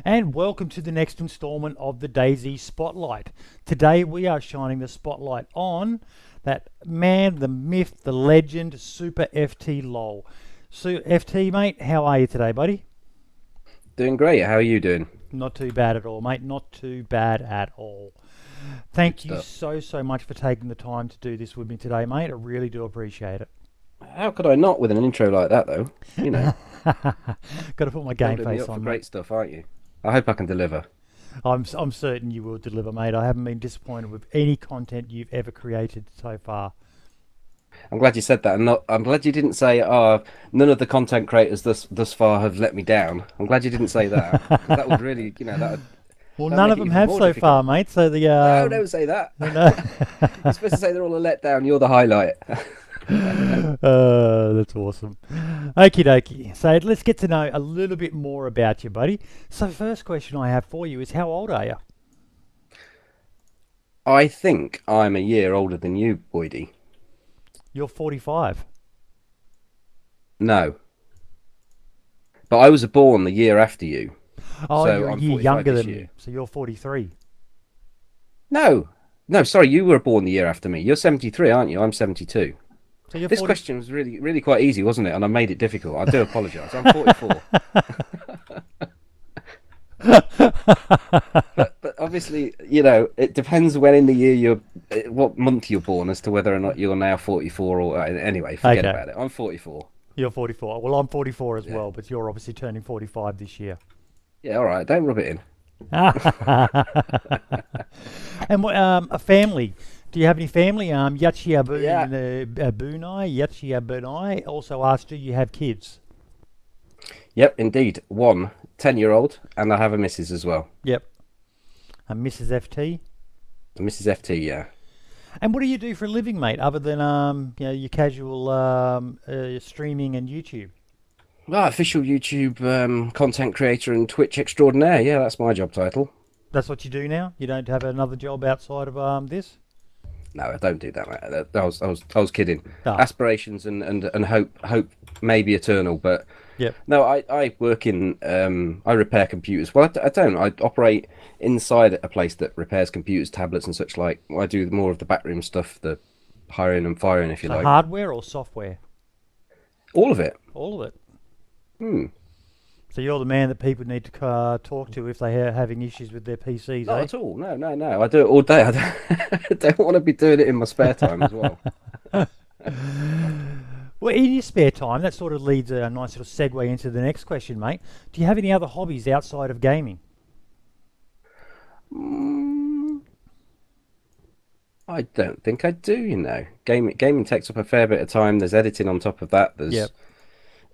and welcome to the next installment of the Dayz Spotlight. Today we are shining the spotlight on that man, the myth, the legend, SuperFTlol. So, FT, mate, how are you today, buddy? Doing great. How are you doing? Not too bad at all, mate. Not too bad at all. Good Thank you stuff. so much for taking the time to do this with me today, mate. I really do appreciate it. How could I not with an intro like that, though? You know, Got to put my game building me face up for on, mate. great stuff, aren't you? I hope I can deliver. I'm certain you will deliver, mate. I haven't been disappointed with any content you've ever created so far. I'm glad you said that, and not. I'm glad you didn't say, "Oh, none of the content creators thus far have let me down." I'm glad you didn't say that because that would really, Well, that'd none make of it them even have more so far, difficult. mate. So the No, don't say that. no. You're supposed to say they're all a letdown. You're the highlight. That's awesome. Okie dokie. So let's get to know a little bit more about you, buddy. So first question I have for you is, how old are you? I think I'm a year older than you, Boydie. You're 45. No, but I was born the year after you, Oh, so you're a I'm year 45 younger this than me. year. So you're 43. No, no, sorry, you were born the year after me. You're 73, aren't you? I'm 72. So you're This 40. question was really quite easy, wasn't it? And I made it difficult. I do apologise. I'm 44. But obviously, it depends when in the year what month you're born as to whether or not you're now 44 or anyway, forget Okay. about it. I'm 44. You're 44. Well, I'm 44 as Yeah. well, but you're obviously turning 45 this year. Yeah, all right. Don't rub it in. And a family. Do you have any family? Yeah. Yachia Bunai also asked, do you have kids? Yep, indeed. One 10-year-old, and I have a missus as well. Yep. And Mrs. FT. Mrs. FT, yeah. And what do you do for a living, mate, other than your casual streaming and YouTube? Well, official YouTube content creator and Twitch extraordinaire. Yeah, that's my job title. That's what you do now? You don't have another job outside of this? No, I don't do that, mate. I was kidding. Ah, Aspirations and hope may be eternal, but yep. no, I work in I repair computers. Well, I don't. I operate inside a place that repairs computers, tablets, and such like. I do more of the backroom stuff, the hiring and firing, if you So like. hardware or software? All of it. All of it. Hmm. So you're the man that people need to talk to if they are having issues with their PCs, Not eh? at all. No, no, no. I do it all day. I don't, I don't want to be doing it in my spare time as well. Well, in your spare time, that sort of leads a nice little segue into the next question, mate. Do you have any other hobbies outside of gaming? Mm, I don't think I do, Gaming takes up a fair bit of time. There's editing on top of that. Yep. There's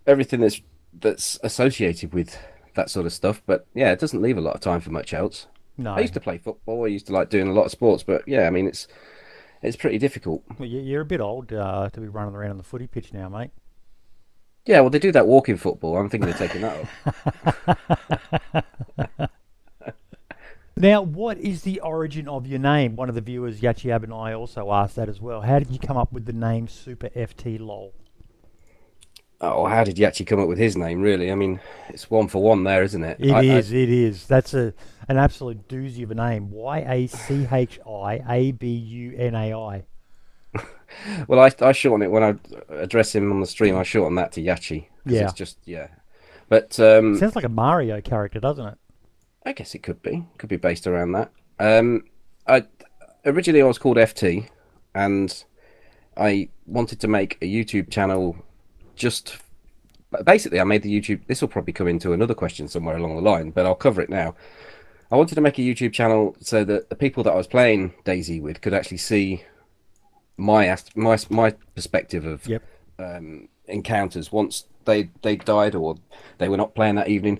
everything that's associated with that sort of stuff. But yeah, it doesn't leave a lot of time for much else. I No. used to play football. I used to like doing a lot of sports, but yeah, I mean it's pretty difficult. Well, you're a bit old to be running around on the footy pitch now, mate. Yeah, well they do that walking football. I'm thinking of taking that Now, what is the origin of your name? One of the viewers, Yachiab, and I also asked that as well. How did you come up with the name Super FT LOL? Oh, how did you actually come up with his name? Really, I mean, it's one for one there, isn't it? It is. That's an absolute doozy of a name. YACHIABUNAI. Well, I shorten it when I address him on the stream. I shorten that to Yachi because Yeah. it's just yeah. But Sounds like a Mario character, doesn't it? I guess it could be based around that. I originally I was called FT, and I wanted to make a YouTube channel. Just basically, I made the YouTube. This will probably come into another question somewhere along the line, but I'll cover it now. I wanted to make a YouTube channel so that the people that I was playing Daisy with could actually see my perspective of Yep. encounters once they died or they were not playing that evening.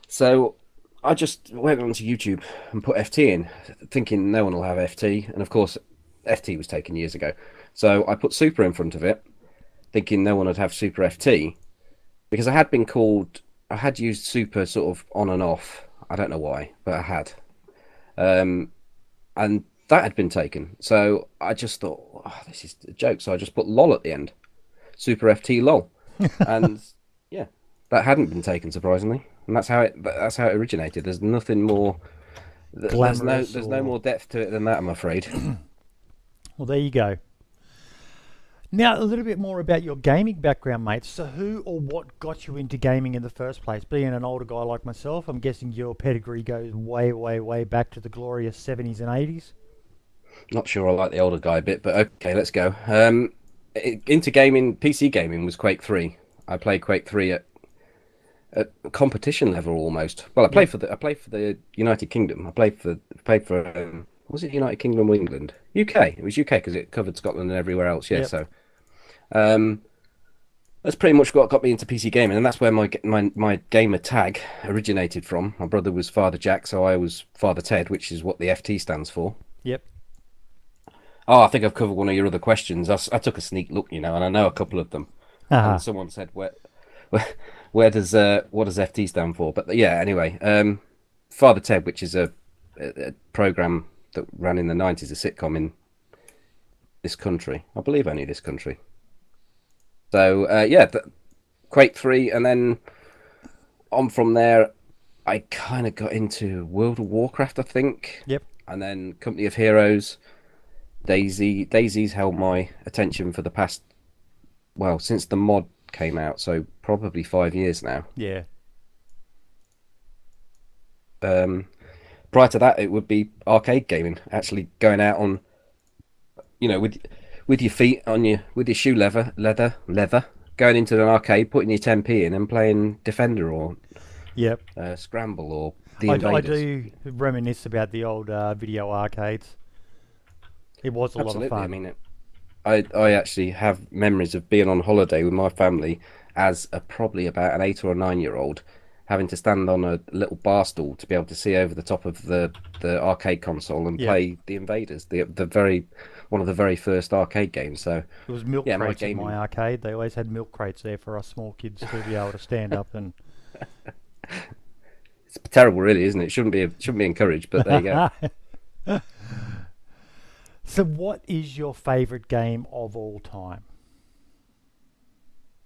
So I just went onto YouTube and put FT in, thinking no one will have FT, and of course FT was taken years ago. So I put Super in front of it, thinking no one would have Super FT, because I had used Super sort of on and off. I don't know why, but I had. And that had been taken. So I just thought, oh, this is a joke. So I just put LOL at the end. Super FT LOL. And yeah. that hadn't been taken, surprisingly, and that's how it originated. There's nothing more. Glamorous There's no or... more depth to it than that, I'm afraid. Well, there you go. Now, a little bit more about your gaming background, mate. So who or what got you into gaming in the first place? Being an older guy like myself, I'm guessing your pedigree goes way, way, way back to the glorious 70s and 80s. Not sure I like the older guy bit, but okay, let's go. Into gaming, PC gaming was Quake 3. I played Quake 3 at competition level almost. Well, Yep. I played for the United Kingdom. I played for was it United Kingdom or England? UK. It was UK because it covered Scotland and everywhere else. Yeah, Yep. so um, that's pretty much what got me into PC gaming, and that's where my gamer tag originated from. My brother was Father Jack, so I was Father Ted, which is what the FT stands for. Yep. Oh, I think I've covered one of your other questions. I took a sneak look, and I know a couple of them. Uh-huh. And someone said, where, where does what does FT stand for? But yeah, anyway, Father Ted, which is a program that ran in the 90s, a sitcom in this country, I believe only this country. So yeah, Quake 3, and then on from there, I kind of got into World of Warcraft, I think, Yep. and then Company of Heroes, Dayz's held my attention for the past, well, since the mod came out, so probably 5 years now. Yeah. Prior to that, it would be arcade gaming, actually going out on, with your feet on your with your shoe leather, going into an arcade, putting your 10p in, and playing Defender or Yep. Scramble or the I Invaders. do reminisce about the old video arcades. It was a lot of Absolutely. I fun. mean, I actually have memories of being on holiday with my family as probably about an 8 or 9 year old, having to stand on a little bar stool to be able to see over the top of the arcade console and Yep. play the Invaders, the very one of the very first arcade games. So There was milk yeah, my crates in gaming. my arcade. They always had milk crates there for us small kids to be able to stand up and... It's terrible, really, isn't it? Shouldn't be encouraged, but there you go. So what is your favourite game of all time?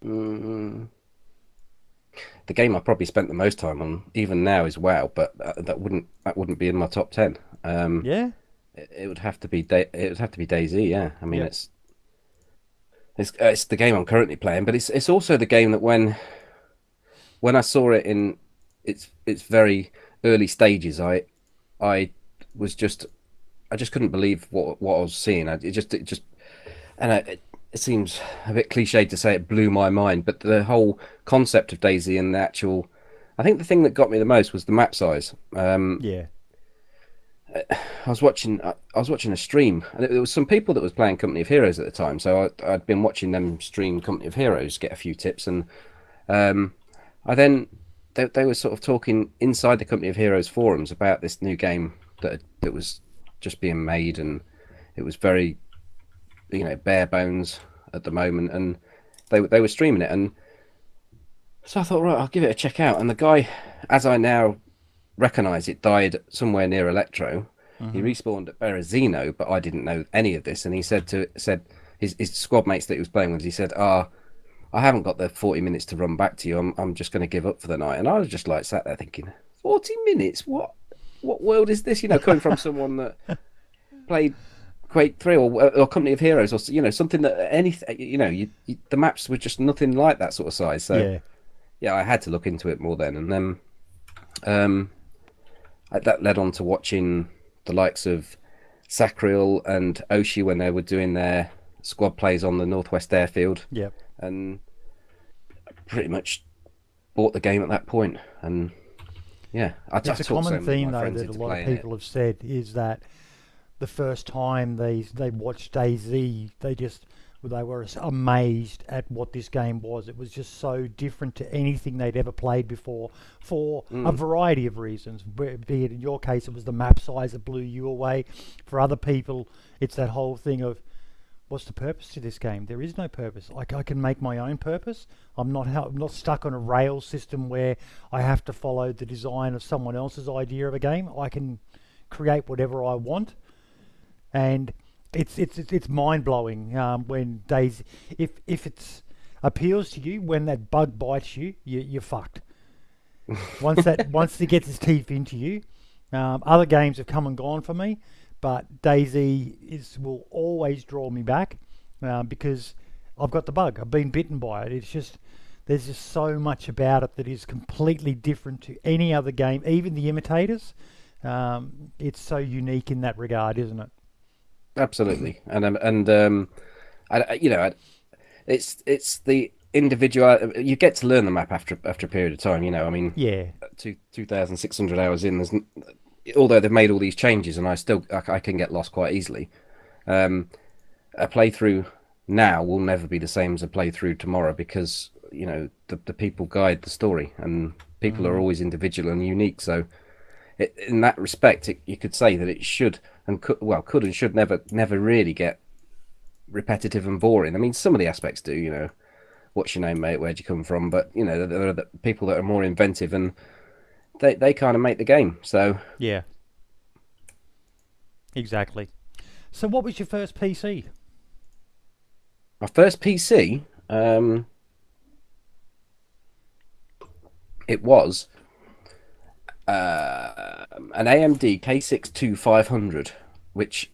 Mm, the game I probably spent the most time on, even now, is WoW, but that wouldn't be in my top 10. Yeah? It would have to be it would have to be DayZ. Yeah, I mean Yep. it's the game I'm currently playing, but it's also the game that when I saw it in its very early stages, I was just I just couldn't believe what I was seeing. It seems a bit cliched to say it blew my mind, but the whole concept of DayZ and the actual, I think the thing that got me the most was the map size. Yeah. I was watching a stream, and there was some people that was playing Company of Heroes at the time, so I'd been watching them stream Company of Heroes, get a few tips, and I then they were sort of talking inside the Company of Heroes forums about this new game that was just being made, and it was very bare bones at the moment, and they were streaming it, and so I thought, right, I'll give it a check out. And the guy, as I now recognise it, died somewhere near Electro. He respawned at Berezino, but I didn't know any of this. And he said his squad mates that he was playing with, he said, I haven't got the 40 minutes to run back to you. I'm just going to give up for the night. And I was just like sat there thinking, 40 minutes? What world is this? Coming from someone that played Quake 3 or Company of Heroes, or something that the maps were just nothing like that sort of size. So Yeah. yeah, I had to look into it more then, and then that led on to watching the likes of Sacriel and Oshi when they were doing their squad plays on the Northwest Airfield, Yep. and pretty much bought the game at that point. And yeah, I It's a talked so common many of theme my though friends that a into lot of playing it. people have said is that the first time they watched DayZ, they were amazed at what this game was. It was just so different to anything they'd ever played before for a variety of reasons. Be it in your case, it was the map size that blew you away. For other people, it's that whole thing of, what's the purpose to this game? There is no purpose. I can make my own purpose. I'm not stuck on a rail system where I have to follow the design of someone else's idea of a game. I can create whatever I want, and it's mind blowing when DayZ, if it's appeals to you, when that bug bites you, you're fucked. Once it gets its teeth into you, other games have come and gone for me, but Dayz will always draw me back because I've got the bug. I've been bitten by it. It's just there's just so much about it that is completely different to any other game, even the imitators. It's so unique in that regard, isn't it? Absolutely, it's the individual. You get to learn the map after a period of time. I mean, Yeah. 2,600 hours in. Although they've made all these changes, and I can get lost quite easily. A playthrough now will never be the same as a playthrough tomorrow because the people guide the story, and people are always individual and unique. So, in that respect, you could say that it should and could and should never really get repetitive and boring. I mean, some of the aspects do. What's your name, mate? Where'd you come from? But there are the people that are more inventive, and they kind of make the game. So yeah, exactly. So, what was your first PC? My first PC, it was an AMD K62500, which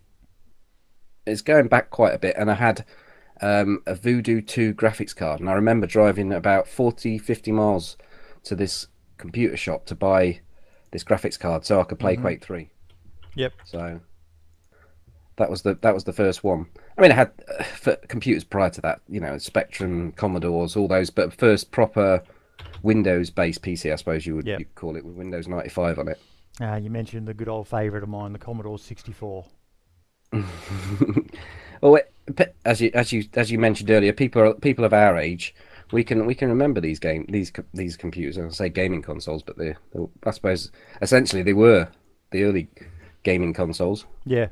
is going back quite a bit, and I had a Voodoo 2 graphics card, and I remember driving about 40-50 miles to this computer shop to buy this graphics card so I could play Quake 3. Yep. So that was the first one. I mean, I had for computers prior to that, Spectrum, Commodores, all those, but first proper Windows-based PC, I suppose you'd call it, with Windows 95 on it. You mentioned the good old favourite of mine, the Commodore 64. Well, as you mentioned earlier, people of our age, we can remember these computers. I say gaming consoles, but I suppose essentially they were the early gaming consoles. Yeah.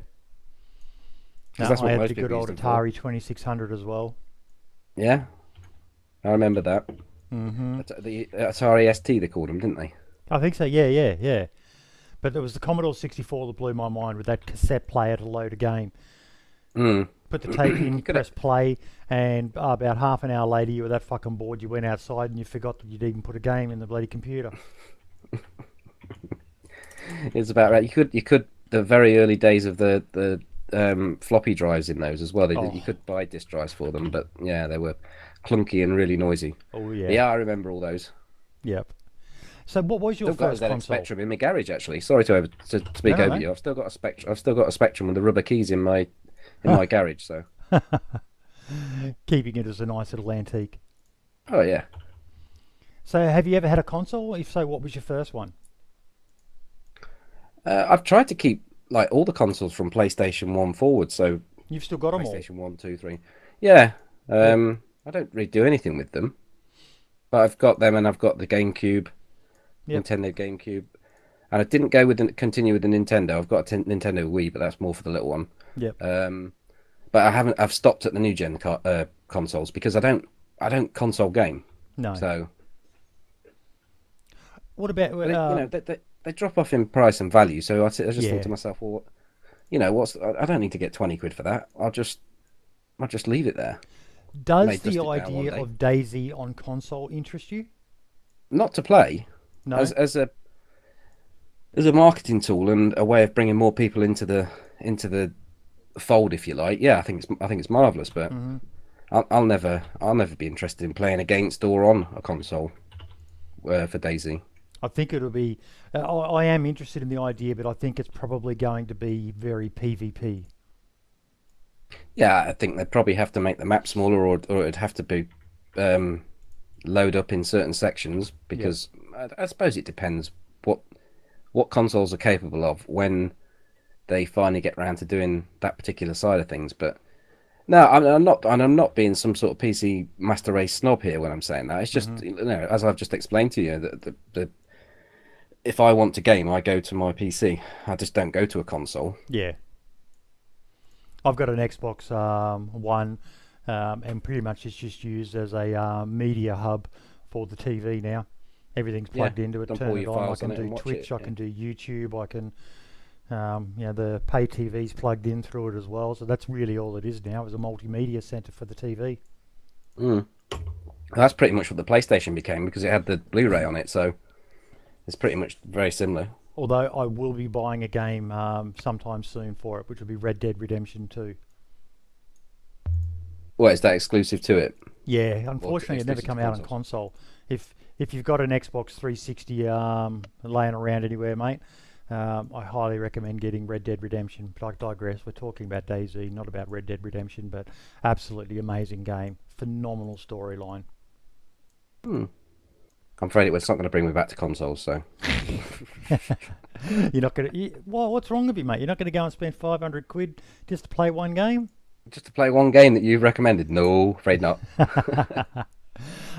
No, That's what I had most the good people old used them Atari 2600 as well. Yeah, I remember that. Mm-hmm. The Atari ST they called them, didn't they? I think so. Yeah. But it was the Commodore 64 that blew my mind with that cassette player to load a game. Put the tape in, press play, and about half an hour later you were that fucking bored you went outside and you forgot that you'd even put a game in the bloody computer. It's about right. You could the very early days of the floppy drives in those as well. You could buy disk drives for them, but yeah, they were clunky and really noisy. Oh yeah. Yeah, I remember all those. Yep. So what was your first console? Spectrum in my garage, actually. Sorry to speak over you. I've still got a Spectrum. I've still got a Spectrum with the rubber keys in my garage. So keeping it as a nice little antique. Oh yeah. So have you ever had a console? If so, what was your first one? I've tried to keep like all the consoles from PlayStation 1 forward. So you've still got them all. PlayStation 1, 2, 3. Yeah. I don't really do anything with them, but I've got them, and I've got the GameCube, Nintendo GameCube, and I didn't continue with the Nintendo. I've got a Nintendo Wii, but that's more for the little one. Yep. But I haven't. I've stopped at the new gen consoles because I don't console game. No. So. What about they drop off in price and value, so I just think to myself, well, I don't need to get 20 quid for that. I'll just leave it there. Does the idea of Dayz on console interest you? Not to play. No. As a marketing tool and a way of bringing more people into the fold, if you like. Yeah, I think it's marvelous, but I'll never be interested in playing against or on a console for Dayz. I think it'll be. I am interested in the idea, but I think it's probably going to be very PvP. Yeah, I think they'd probably have to make the map smaller, or it'd have to be load up in certain sections, because I suppose it depends what consoles are capable of when they finally get around to doing that particular side of things. But no, I'm not being some sort of PC master race snob here when I'm saying that. It's just as I've just explained to you, that if I want to game, I go to my PC. I just don't go to a console. Yeah. I've got an Xbox One, and pretty much it's just used as a media hub for the TV now. Everything's plugged into it, turn it on. I can do Twitch, I can do YouTube, I can, the pay TV's plugged in through it as well. So that's really all it is now, is a multimedia centre for the TV. That's pretty much what the PlayStation became because it had the Blu-ray on it, so it's pretty much very similar. Although I will be buying a game sometime soon for it, which will be Red Dead Redemption 2. What, is that exclusive to it? Yeah, Or unfortunately, it never exclusive to come out on consoles? console. If you've got an Xbox 360 laying around anywhere, mate, I highly recommend getting Red Dead Redemption. But I digress. We're talking about Dayz, not about Red Dead Redemption, but absolutely amazing game, phenomenal storyline. Hmm. I'm afraid it's not going to bring me back to consoles, so You're not gonna. What's wrong with you, mate? You're not going to go and spend 500 quid just to play one game? just to play one game that you've recommended. No, afraid not.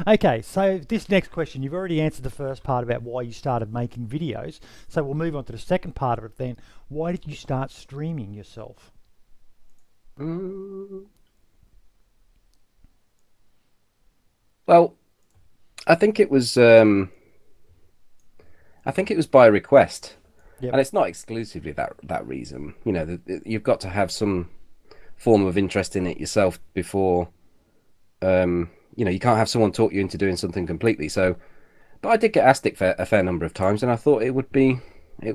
Okay, so this next question, you've already answered the first part about why you started making videos. So we'll move on to the second part of it then. Why did you start streaming yourself? Mm. Well, I think it was. I think it was by request, Yep. and it's not exclusively that reason. You know, you've got to have some form of interest in it yourself before. You know, you can't have someone talk you into doing something completely. So, but I did get asked it a fair number of times, and I thought it would be a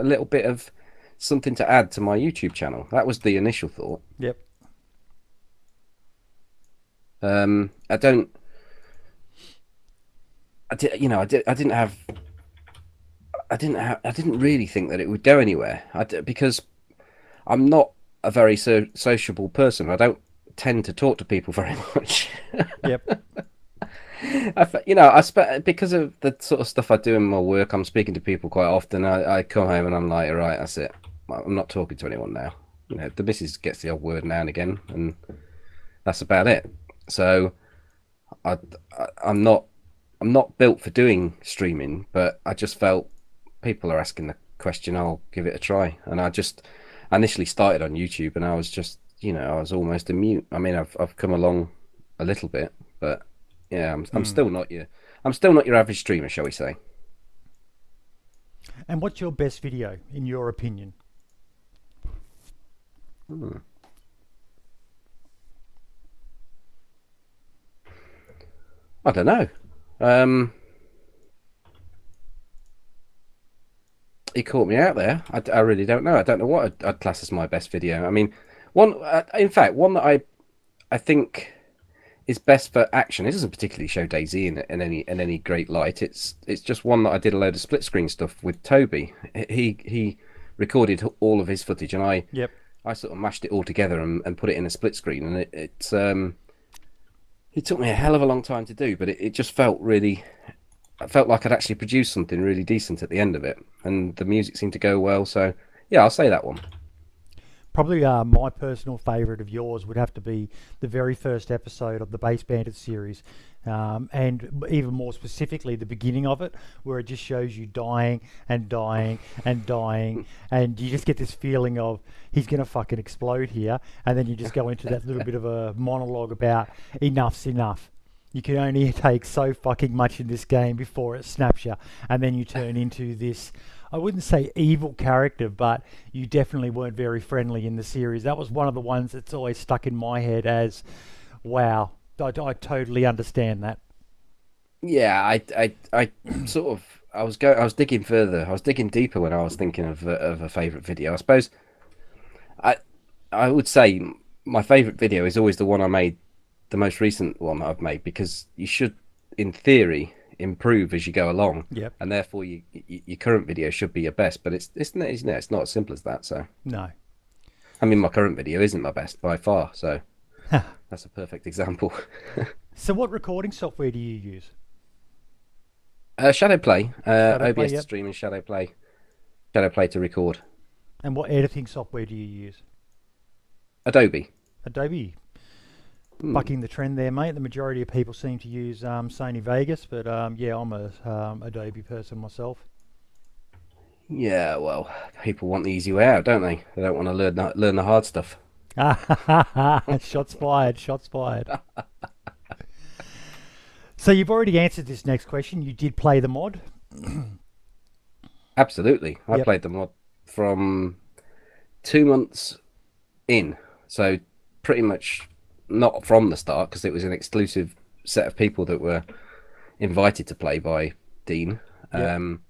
little bit of something to add to my YouTube channel. That was the initial thought. Yep. I don't. I did. You know, I didn't have. I didn't really think that it would go anywhere. Because I'm not a very sociable person. I don't tend to talk to people very much. Yep. You know, because of the sort of stuff I do in my work, I'm speaking to people quite often. I come home and I'm like, all right, that's it. I'm not talking to anyone now. You know, the missus gets the odd word now and again, and that's about it. So I, I'm not built for doing streaming, but I just felt people are asking the question, I'll give it a try. And I initially started on YouTube, and I was just, you know, I was almost a mute. I mean, I've come along a little bit, but yeah, I'm still not your average streamer, shall we say? And what's your best video, in your opinion? Hmm. I don't know. You caught me out there. I really don't know. I don't know what I'd class as my best video. I mean, in fact, one that I think is best for action. It doesn't particularly show Dayz in any great light. It's just one that I did a load of split screen stuff with Toby. He recorded all of his footage, and Yep. I sort of mashed it all together and put it in a split screen, and it took me a hell of a long time to do, but it just felt really. I felt like I'd actually produced something really decent at the end of it, and the music seemed to go well. So yeah, I'll say that one. Probably my personal favourite of yours would have to be the very first episode of the Base Bandit series, and even more specifically the beginning of it, where it just shows you dying and dying and dying, and you just get this feeling of he's going to fucking explode here, and then you just go into that little bit of a monologue about enough's enough. You can only take so fucking much in this game before it snaps you, and then you turn into this, I wouldn't say evil character, but you definitely weren't very friendly in the series. That was one of the ones that's always stuck in my head as, wow, I totally understand that. Yeah, I sort of I was digging further. I was digging deeper when I was thinking of a favorite video. I suppose I I would say my favorite video is always the one I made, the most recent one that I've made, because you should, in theory, improve as you go along. Yep. And therefore your current video should be your best, but it's not as simple as that. So No. I mean, my current video isn't my best by far, so that's a perfect example. So what recording software do you use? Shadowplay, Shadowplay, OBS to yep. stream, and Shadowplay to record. And what editing software do you use? Adobe. Adobe. Bucking the trend there, mate. The majority of people seem to use Sony Vegas, but yeah, I'm a Adobe person myself. Yeah, well, people want the easy way out, don't they? They don't want to learn the hard stuff. Shots fired, shots fired. So you've already answered this next question. You did play the mod. Absolutely. I Yep. played the mod from 2 months in, so pretty much not from the start, because it was an exclusive set of people that were invited to play by Dean. Yep.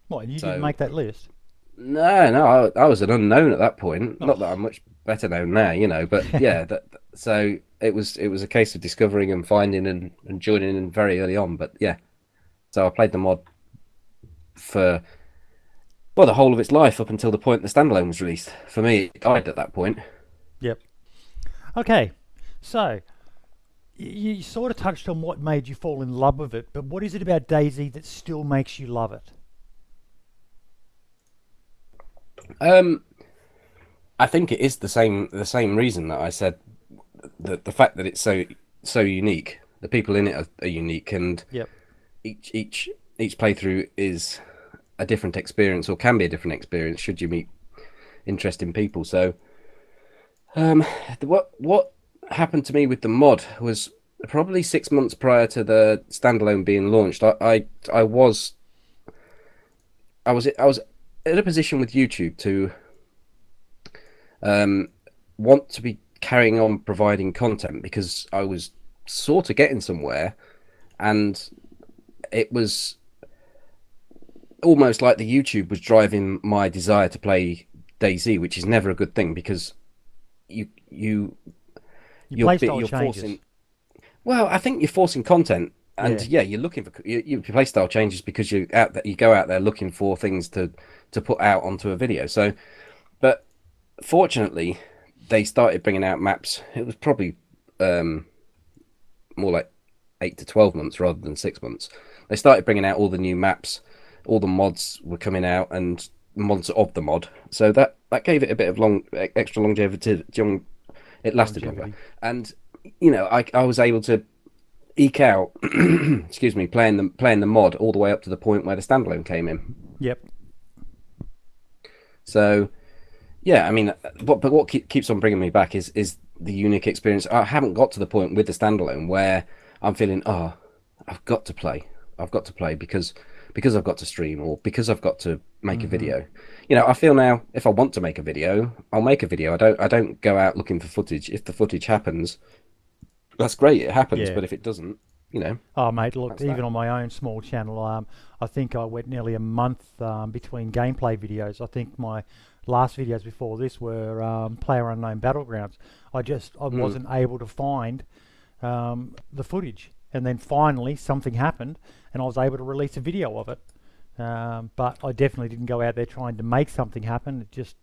What, and you didn't make that list? No, I was an unknown at that point. Oh. Not that I'm much better known now, you know, but yeah, so it was a case of discovering and finding and joining in very early on. But yeah, so I played the mod for the whole of its life up until the point the standalone was released. For me, it died at that point. Yep. Okay, so you sort of touched on what made you fall in love with it, but what is it about DayZ that still makes you love it? I think it is the same reason that I said, the fact that it's so unique. The people in it are unique, and Yep. each playthrough is a different experience, or can be a different experience should you meet interesting people. So what happened to me with the mod was probably 6 months prior to the standalone being launched. I was in a position with YouTube to want to be carrying on providing content, because I was sort of getting somewhere, and it was almost like the YouTube was driving my desire to play DayZ, which is never a good thing, because you're forcing. Well, I think you're forcing content, and yeah, you're looking for your playstyle changes because you go out there looking for things to put out onto a video. So, but fortunately, they started bringing out maps. It was probably more like 8 to 12 months rather than 6 months. They started bringing out all the new maps. All the mods were coming out, and mods of the mod. So that gave it a bit of extra longevity. It lasted longer, and you know, I was able to eke out, excuse me, playing the mod all the way up to the point where the standalone came in. Yep. So, yeah, I mean, what keeps on bringing me back is the unique experience. I haven't got to the point with the standalone where I'm feeling, oh, I've got to play because I've got to stream, or because I've got to make a video. You know, I feel now, if I want to make a video, I'll make a video. I don't go out looking for footage. If the footage happens, that's great, it happens. Yeah. But if it doesn't, you know. Oh, mate, look, even on my own small channel, I think I went nearly a month between gameplay videos. I think my last videos before this were PlayerUnknown Battlegrounds. I wasn't able to find the footage. And then finally something happened, and I was able to release a video of it. But I definitely didn't go out there trying to make something happen. It just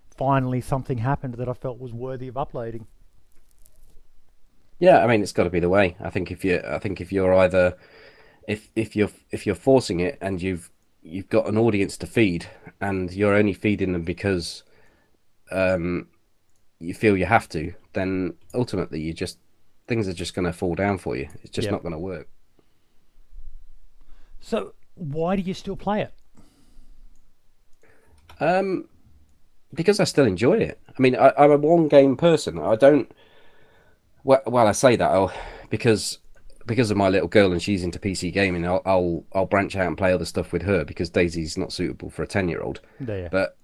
finally something happened that I felt was worthy of uploading. Yeah, I mean, it's got to be the way. I think if you're either if you're forcing it, and you've got an audience to feed, and you're only feeding them because you feel you have to, then ultimately things are just going to fall down for you. It's just not going to work. So why do you still play it? Because I still enjoy it. I mean, I'm a one game person. I don't. Well, I say that because of my little girl, and she's into PC gaming. I'll branch out and play other stuff with her, because DayZ's not suitable for a 10-year-old. Yeah. But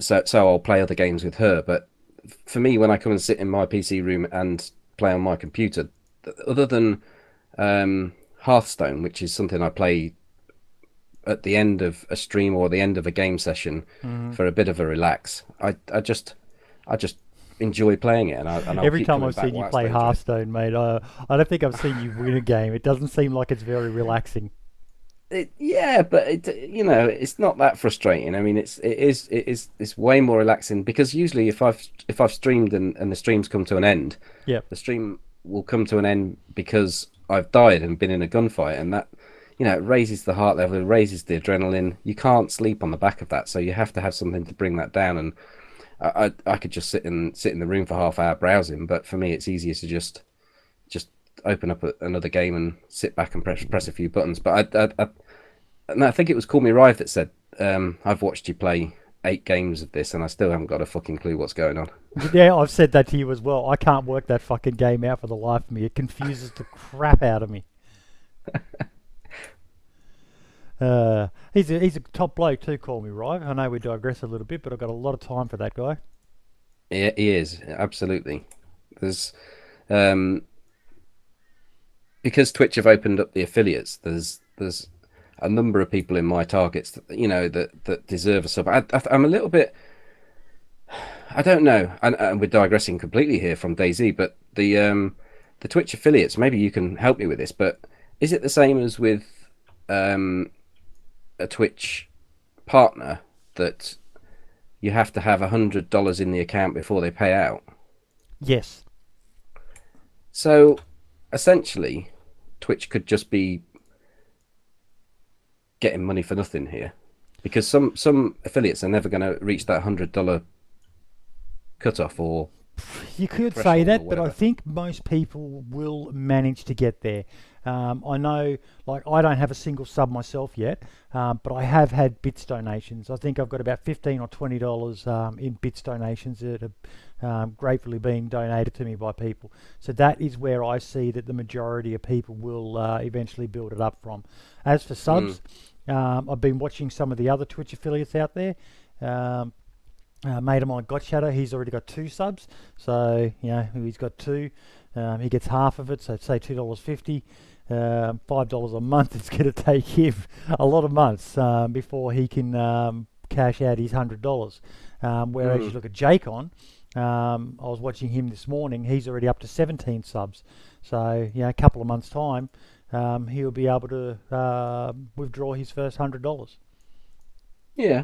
so I'll play other games with her. But for me, when I come and sit in my PC room and play on my computer, other than Hearthstone, which is something I play at the end of a stream or the end of a game session for a bit of a relax, I just enjoy playing it. And every time I've seen you play Hearthstone, mate, I don't think I've seen you win a game. It doesn't seem like it's very relaxing. Yeah, but it's not that frustrating. I mean, it's way more relaxing, because usually if I've streamed and the stream's come to an end, the stream will come to an end because I've died and been in a gunfight, and that, you know, it raises the heart level, it raises the adrenaline. You can't sleep on the back of that, so you have to have something to bring that down. And I could just sit in the room for half hour browsing, but for me it's easier to just open up another game and sit back and press a few buttons. But I think it was Call Me Rive that said, I've watched you play 8 games of this and I still haven't got a fucking clue what's going on. Yeah, I've said that to you as well. I can't work that fucking game out for the life of me. It confuses the crap out of me. He's a top bloke too, Call Me Rive. I know we digress a little bit, but I've got a lot of time for that guy. Yeah, he is, absolutely. There's because Twitch have opened up the affiliates, there's a number of people in my targets that, that deserve a sub. I'm a little bit, I don't know, and we're digressing completely here from Dayz, but the Twitch affiliates, maybe you can help me with this, but is it the same as with a Twitch partner that you have to have $100 in the account before they pay out? Yes. So essentially, Twitch could just be getting money for nothing here, because some affiliates are never going to reach that $100 cutoff, or you could say that, but I think most people will manage to get there. I know, like, I don't have a single sub myself yet, but I have had bits donations. I think I've got about $15 or $20 in bits donations that are gratefully being donated to me by people. So that is where I see that the majority of people will eventually build it up from. As for subs, I've been watching some of the other Twitch affiliates out there. Mate of mine, Shadow, he's already got 2 subs, so he's got 2. He gets half of it, so say $2.50, $5 a month. It's going to take him a lot of months before he can cash out his $100. Whereas you look at Jacon, I was watching him this morning. He's already up to 17 subs, so a couple of months' time, he'll be able to withdraw his first $100. Yeah.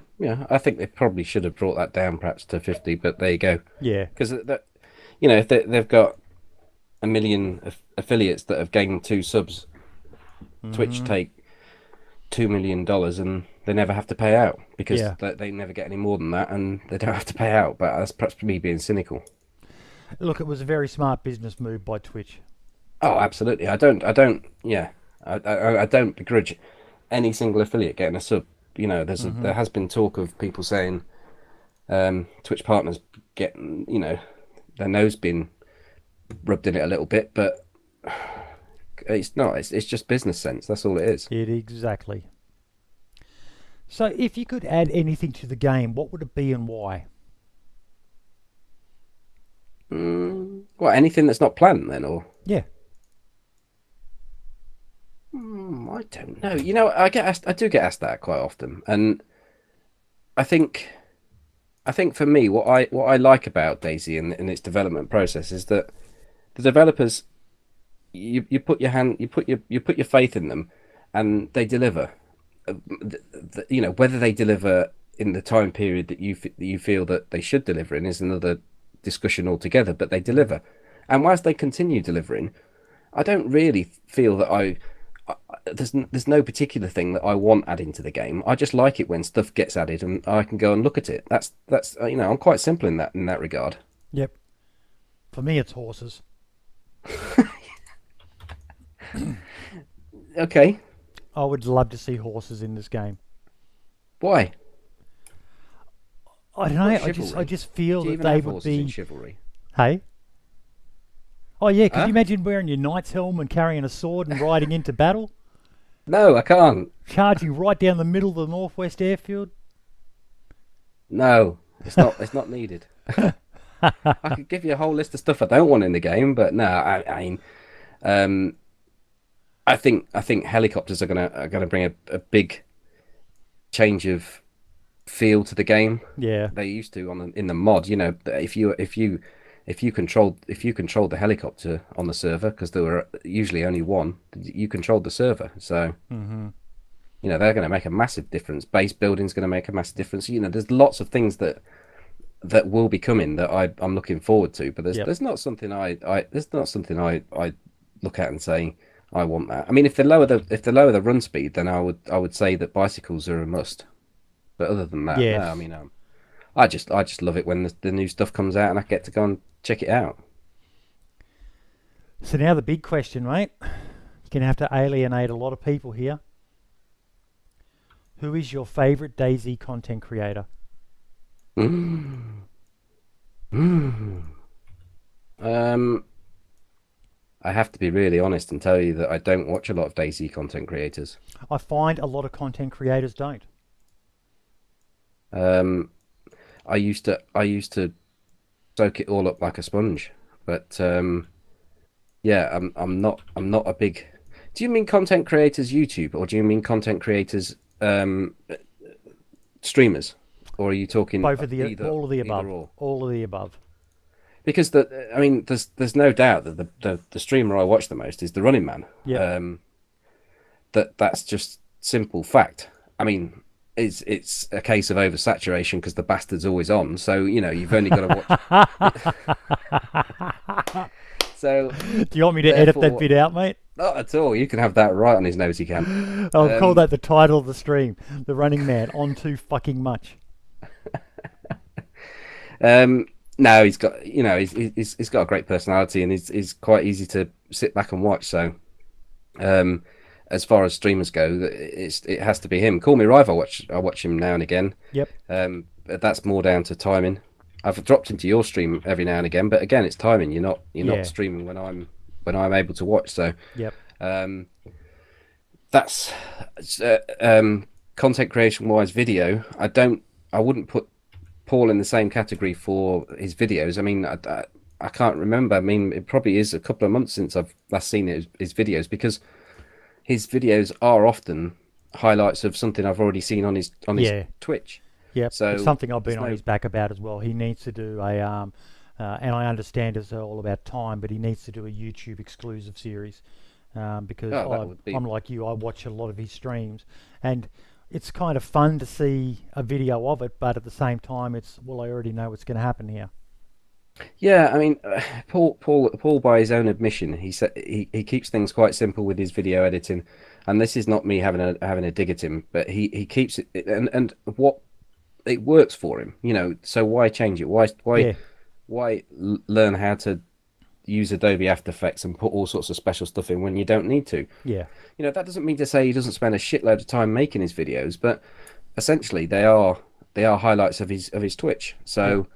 I think they probably should have brought that down perhaps to 50, but there you go. Yeah. Because if they've got a million affiliates that have gained 2 subs, Twitch take $2 million and they never have to pay out, because they never get any more than that, and they don't have to pay out. But that's perhaps me being cynical. Look, it was a very smart business move by Twitch. Oh, absolutely. I don't begrudge any single affiliate getting a sub. There has been talk of people saying Twitch partners getting, their nose being rubbed in it a little bit, but it's not. It's just business sense. That's all it is. Exactly. So if you could add anything to the game, what would it be and why? Well, anything that's not planned then, or? Yeah. I don't know. I do get asked that quite often, and I think for me, what I like about Dayz and its development process is that the developers, you put your faith in them, and they deliver. Whether they deliver in the time period that you feel that they should deliver in is another discussion altogether. But they deliver, and whilst they continue delivering, I don't really feel that there's no particular thing that I want adding to the game. I just like it when stuff gets added and I can go and look at it. That's I'm quite simple in that regard. Yep. For me, it's horses. Okay. I would love to see horses in this game. Why? I don't know. I just feel that they would be in chivalry. Hey. Oh yeah, could you imagine wearing your knight's helm and carrying a sword and riding into battle? No, I can't. Charging right down the middle of the Northwest Airfield? No, it's not needed. I could give you a whole list of stuff I don't want in the game, but no, I think helicopters are gonna bring a big change of feel to the game. Yeah, they used to in the mod. If you controlled the helicopter on the server, because there were usually only one, you controlled the server. So they're going to make a massive difference. Base building's going to make a massive difference. There's lots of things that will be coming that I'm looking forward to. But there's not something I look at and say I want that. I mean, if they lower the run speed, then I would say that bicycles are a must. But other than that, no, I mean, I just love it when the new stuff comes out and I get to go and check it out. So now the big question, mate. You're going to have to alienate a lot of people here. Who is your favourite Dayz content creator? I have to be really honest and tell you that I don't watch a lot of Dayz content creators. I find a lot of content creators don't. I used to soak it all up like a sponge, but Yeah, I'm not a big. Do you mean content creators YouTube, or do you mean content creators streamers, or are you talking Both of the all of the either above, or? all of the above. Because I mean, there's no doubt that the streamer I watch the most is the Running Man. Yep. That's just simple fact. I mean, it's a case of oversaturation because the bastard's always on. So you've only got to watch. So Do you want me to edit that bit out, mate? not at all. You can have that right on his nose. You can. I'll call that the title of the stream: "The Running Man on too fucking much." No, he's got he's got a great personality and he's quite easy to sit back and watch. So, as far as streamers go, it has to be him. Call Me Rive, I watch him now and again. Yep. But that's more down to timing. I've dropped into your stream every now and again, but again, it's timing. You're not streaming when I'm able to watch. So, Yep. That's content creation wise. Video, I wouldn't put Paul in the same category for his videos. I mean, I can't remember. I mean, it probably is a couple of months since I've last seen his videos, because his videos are often highlights of something I've already seen on his Twitch. Yep. So it's something I've been on his back about as well. He needs to do a and I understand it's all about time, but he needs to do a YouTube exclusive series, because I'm like you. I watch a lot of his streams, and it's kind of fun to see a video of it, but at the same time, I already know what's going to happen here. Yeah, I mean, Paul, by his own admission, he said he keeps things quite simple with his video editing, and this is not me having a dig at him, but he keeps it, and what it works for him, So why change it? Why learn how to use Adobe After Effects and put all sorts of special stuff in when you don't need to? Yeah. That doesn't mean to say he doesn't spend a shitload of time making his videos, but essentially they are highlights of his Twitch. So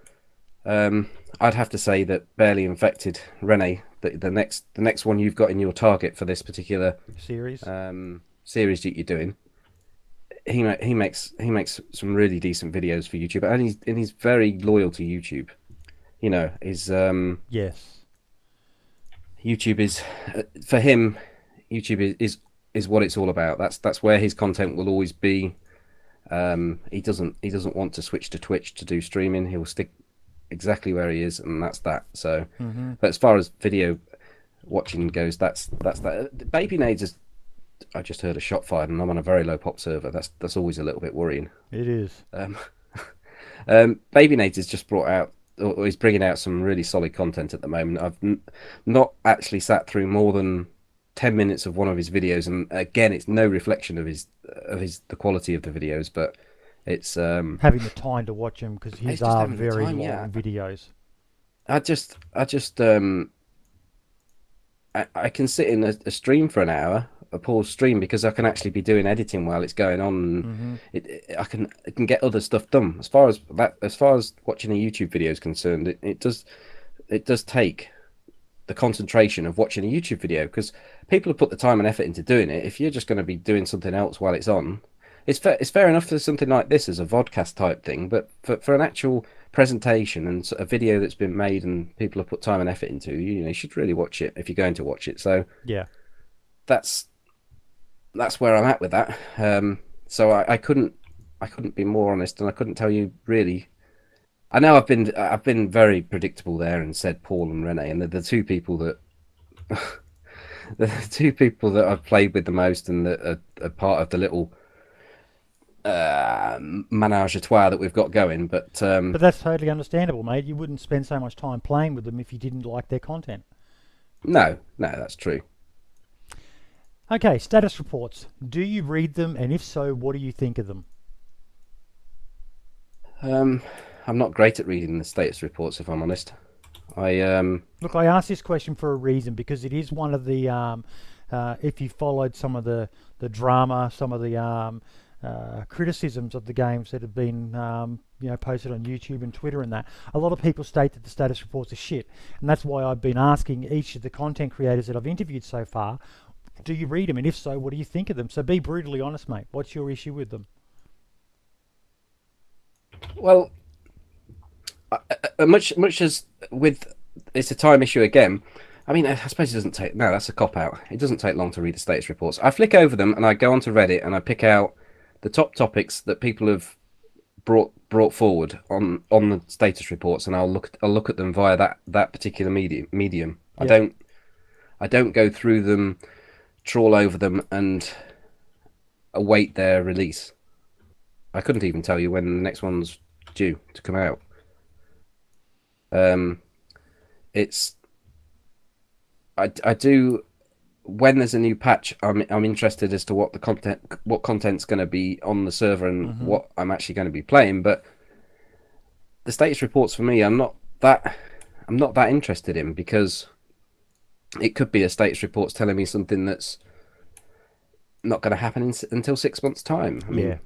I'd have to say that Barely Infected, Rene, the next one you've got in your target for this particular series that you're doing, he makes some really decent videos for YouTube, and he's very loyal to YouTube. yes. YouTube is for him. YouTube is what it's all about. That's where his content will always be. He doesn't want to switch to Twitch to do streaming. He will stick exactly where he is, and that's that. So, but as far as video watching goes, that's that. Baby Nades is. I just heard a shot fired, and I'm on a very low pop server. That's always a little bit worrying. It is. Baby Nades has just brought out, or is bringing out some really solid content at the moment. I've not actually sat through more than 10 minutes of one of his videos, and again, it's no reflection of the quality of the videos, but it's having the time to watch him, because his are very long videos. I can sit in a stream for an hour, a Paul's stream, because I can actually be doing editing while it's going on. I can get other stuff done. As far as watching a YouTube video is concerned, it does take the concentration of watching a YouTube video, because people have put the time and effort into doing it. If you're just going to be doing something else while it's on, it's fair enough for something like this as a vodcast type thing, but for an actual presentation and a video that's been made and people have put time and effort into, you should really watch it if you're going to watch it. So yeah, that's where I'm at with that. So I couldn't be more honest, and I couldn't tell you really. I know I've been very predictable there and said Paul and Rene, and they're the two people that I've played with the most, and that are part of the little menage a trois that we've got going. But that's totally understandable, mate. You wouldn't spend so much time playing with them if you didn't like their content. No, that's true. Okay, status reports. Do you read them, and if so, what do you think of them? I'm not great at reading the status reports, if I'm honest. Look, I asked this question for a reason, because it is one of the if you followed some of the drama, some of the criticisms of the games that have been posted on YouTube and Twitter and that, a lot of people state that the status reports are shit, and that's why I've been asking each of the content creators that I've interviewed so far, do you read them, and if so, what do you think of them? So be brutally honest, mate. What's your issue with them? Well, much as with, it's a time issue again. I mean, I suppose it doesn't take. No, that's a cop out. It doesn't take long to read the status reports. I flick over them and I go onto Reddit and I pick out the top topics that people have brought forward on the status reports, and I'll look at them via that particular medium. Yep. I don't go through them, trawl over them, and await their release. I couldn't even tell you when the next one's due to come out. It's I do when there's a new patch. I'm interested as to what content's going to be on the server and what I'm actually going to be playing. But the status reports for me, I'm not that interested in, because it could be a status reports telling me something that's not going to happen until 6 months' time. I mean,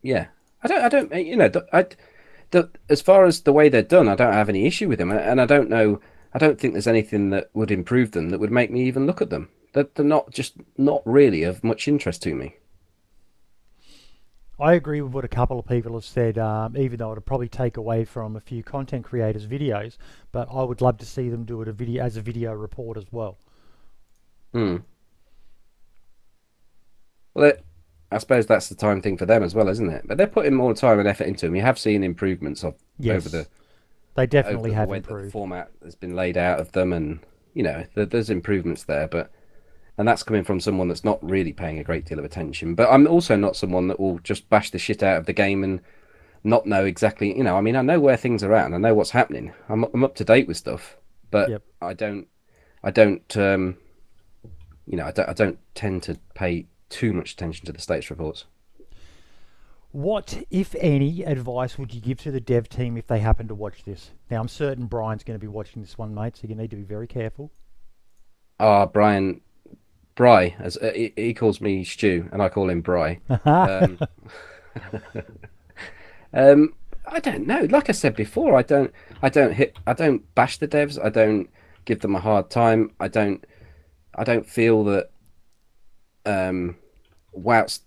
yeah. I don't. As far as the way they're done, I don't have any issue with them, and I don't know. I don't think there's anything that would improve them that would make me even look at them. They're not really of much interest to me. I agree with what a couple of people have said, even though it'd probably take away from a few content creators' videos, but I would love to see them do it as a video report as well. Well, I suppose that's the time thing for them as well, isn't it? But they're putting more time and effort into them. You have seen improvements over the... They definitely have way improved. The format has been laid out of them, and there's improvements there, and that's coming from someone that's not really paying a great deal of attention. But I'm also not someone that will just bash the shit out of the game and not know exactly. I mean, I know where things are at and I know what's happening. I'm up to date with stuff, but I don't tend to pay too much attention to the status reports. What, if any, advice would you give to the dev team if they happen to watch this? Now, I'm certain Brian's going to be watching this one, mate, so you need to be very careful. Brian, Bry, as he calls me Stu, and I call him Bry. I don't know. Like I said before, I don't bash the devs. I don't give them a hard time. I don't feel that whilst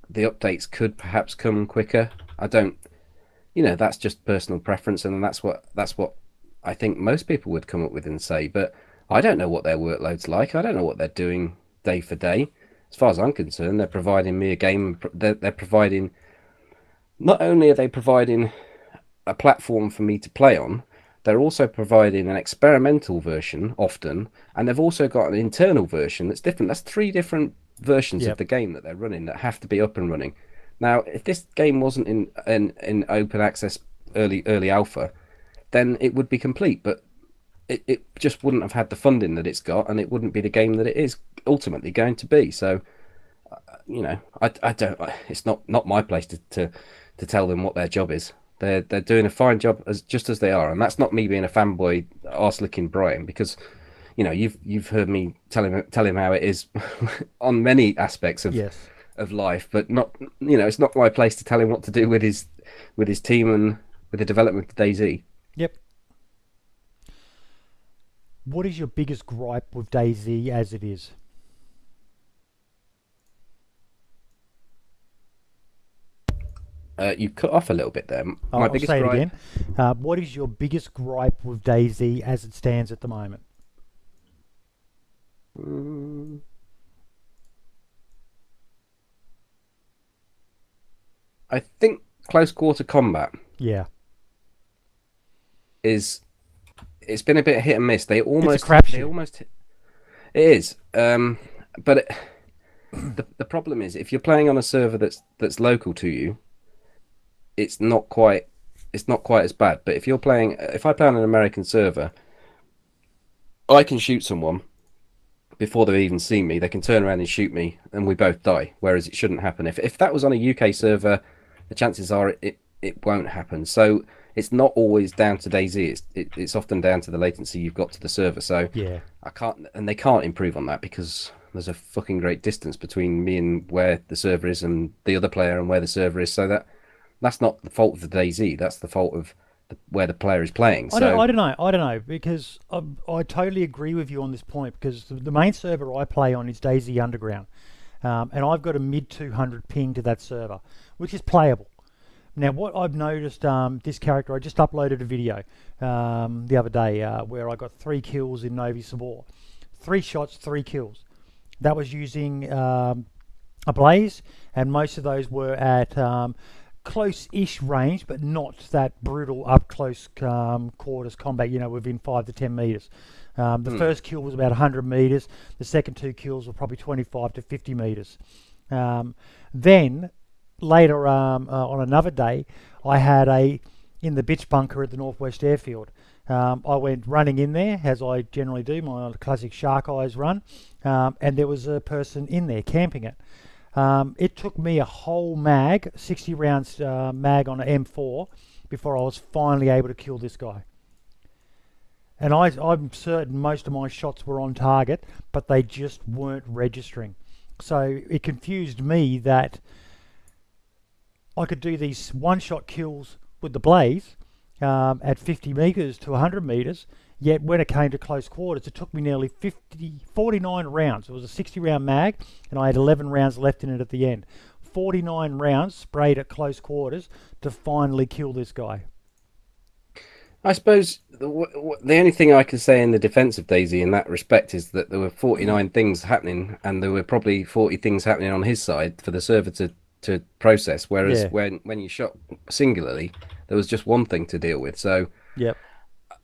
the updates could perhaps come quicker, I don't. That's just personal preference, and that's what I think most people would come up with and say. But I don't know what their workload's like. I don't know what they're doing day for day. As far as I'm concerned, they're providing me a game. They're providing. Not only are they providing a platform for me to play on, they're also providing an experimental version often, and they've also got an internal version that's different. That's 3 different versions of the game that they're running that have to be up and running. Now, if this game wasn't in open access early alpha, then it would be complete, but it just wouldn't have had the funding that it's got, and it wouldn't be the game that it is ultimately going to be. So, I don't. It's not my place to tell them what their job is. They're doing a fine job just as they are, and that's not me being a fanboy arse licking Brian, because you've heard me tell him how it is on many aspects of life, but not it's not my place to tell him what to do with his team and with the development of Dayz. Yep. What is your biggest gripe with Dayz as it is? You cut off a little bit there. I'll say it again. What is your biggest gripe with Dayz as it stands at the moment? I think close quarter combat. Yeah. It's been a bit hit and miss. It's a crapshoot. It is. But the problem is, if you're playing on a server that's local to you, it's not quite as bad. But if I play on an American server, I can shoot someone before they even see me. They can turn around and shoot me, and we both die. Whereas it shouldn't happen. If that was on a UK server, the chances are it won't happen. So it's not always down to Dayz. It's often down to the latency you've got to the server. So yeah, they can't improve on that, because there's a fucking great distance between me and where the server is and the other player and where the server is. So that's not the fault of the Dayz. That's the fault of where the player is playing. I don't know, because I totally agree with you on this point, because the main server I play on is Dayz Underground, and I've got a mid 200 ping to that server, which is playable. Now, what I've noticed, this character, I just uploaded a video the other day where I got 3 kills in Novi Sabor. 3 shots, 3 kills. That was using a blaze, and most of those were at close-ish range, but not that brutal up-close quarters combat, within 5 to 10 meters. The first kill was about 100 meters. The second 2 kills were probably 25 to 50 meters. Then later on another day, I had in the bitch bunker at the Northwest Airfield. I went running in there, as I generally do, my classic shark eyes run, and there was a person in there camping it. It took me a whole 60 rounds mag on an M4 before I was finally able to kill this guy. And I'm certain most of my shots were on target, but they just weren't registering. So it confused me that I could do these one-shot kills with the blaze at 50 meters to 100 meters, yet when it came to close quarters, it took me nearly 49 rounds. It was a 60-round mag, and I had 11 rounds left in it at the end. 49 rounds sprayed at close quarters to finally kill this guy. I suppose the only thing I can say in the defense of Dayz in that respect is that there were 49 things happening, and there were probably 40 things happening on his side for the server to process, whereas when you shot singularly, there was just one thing to deal with. So yep.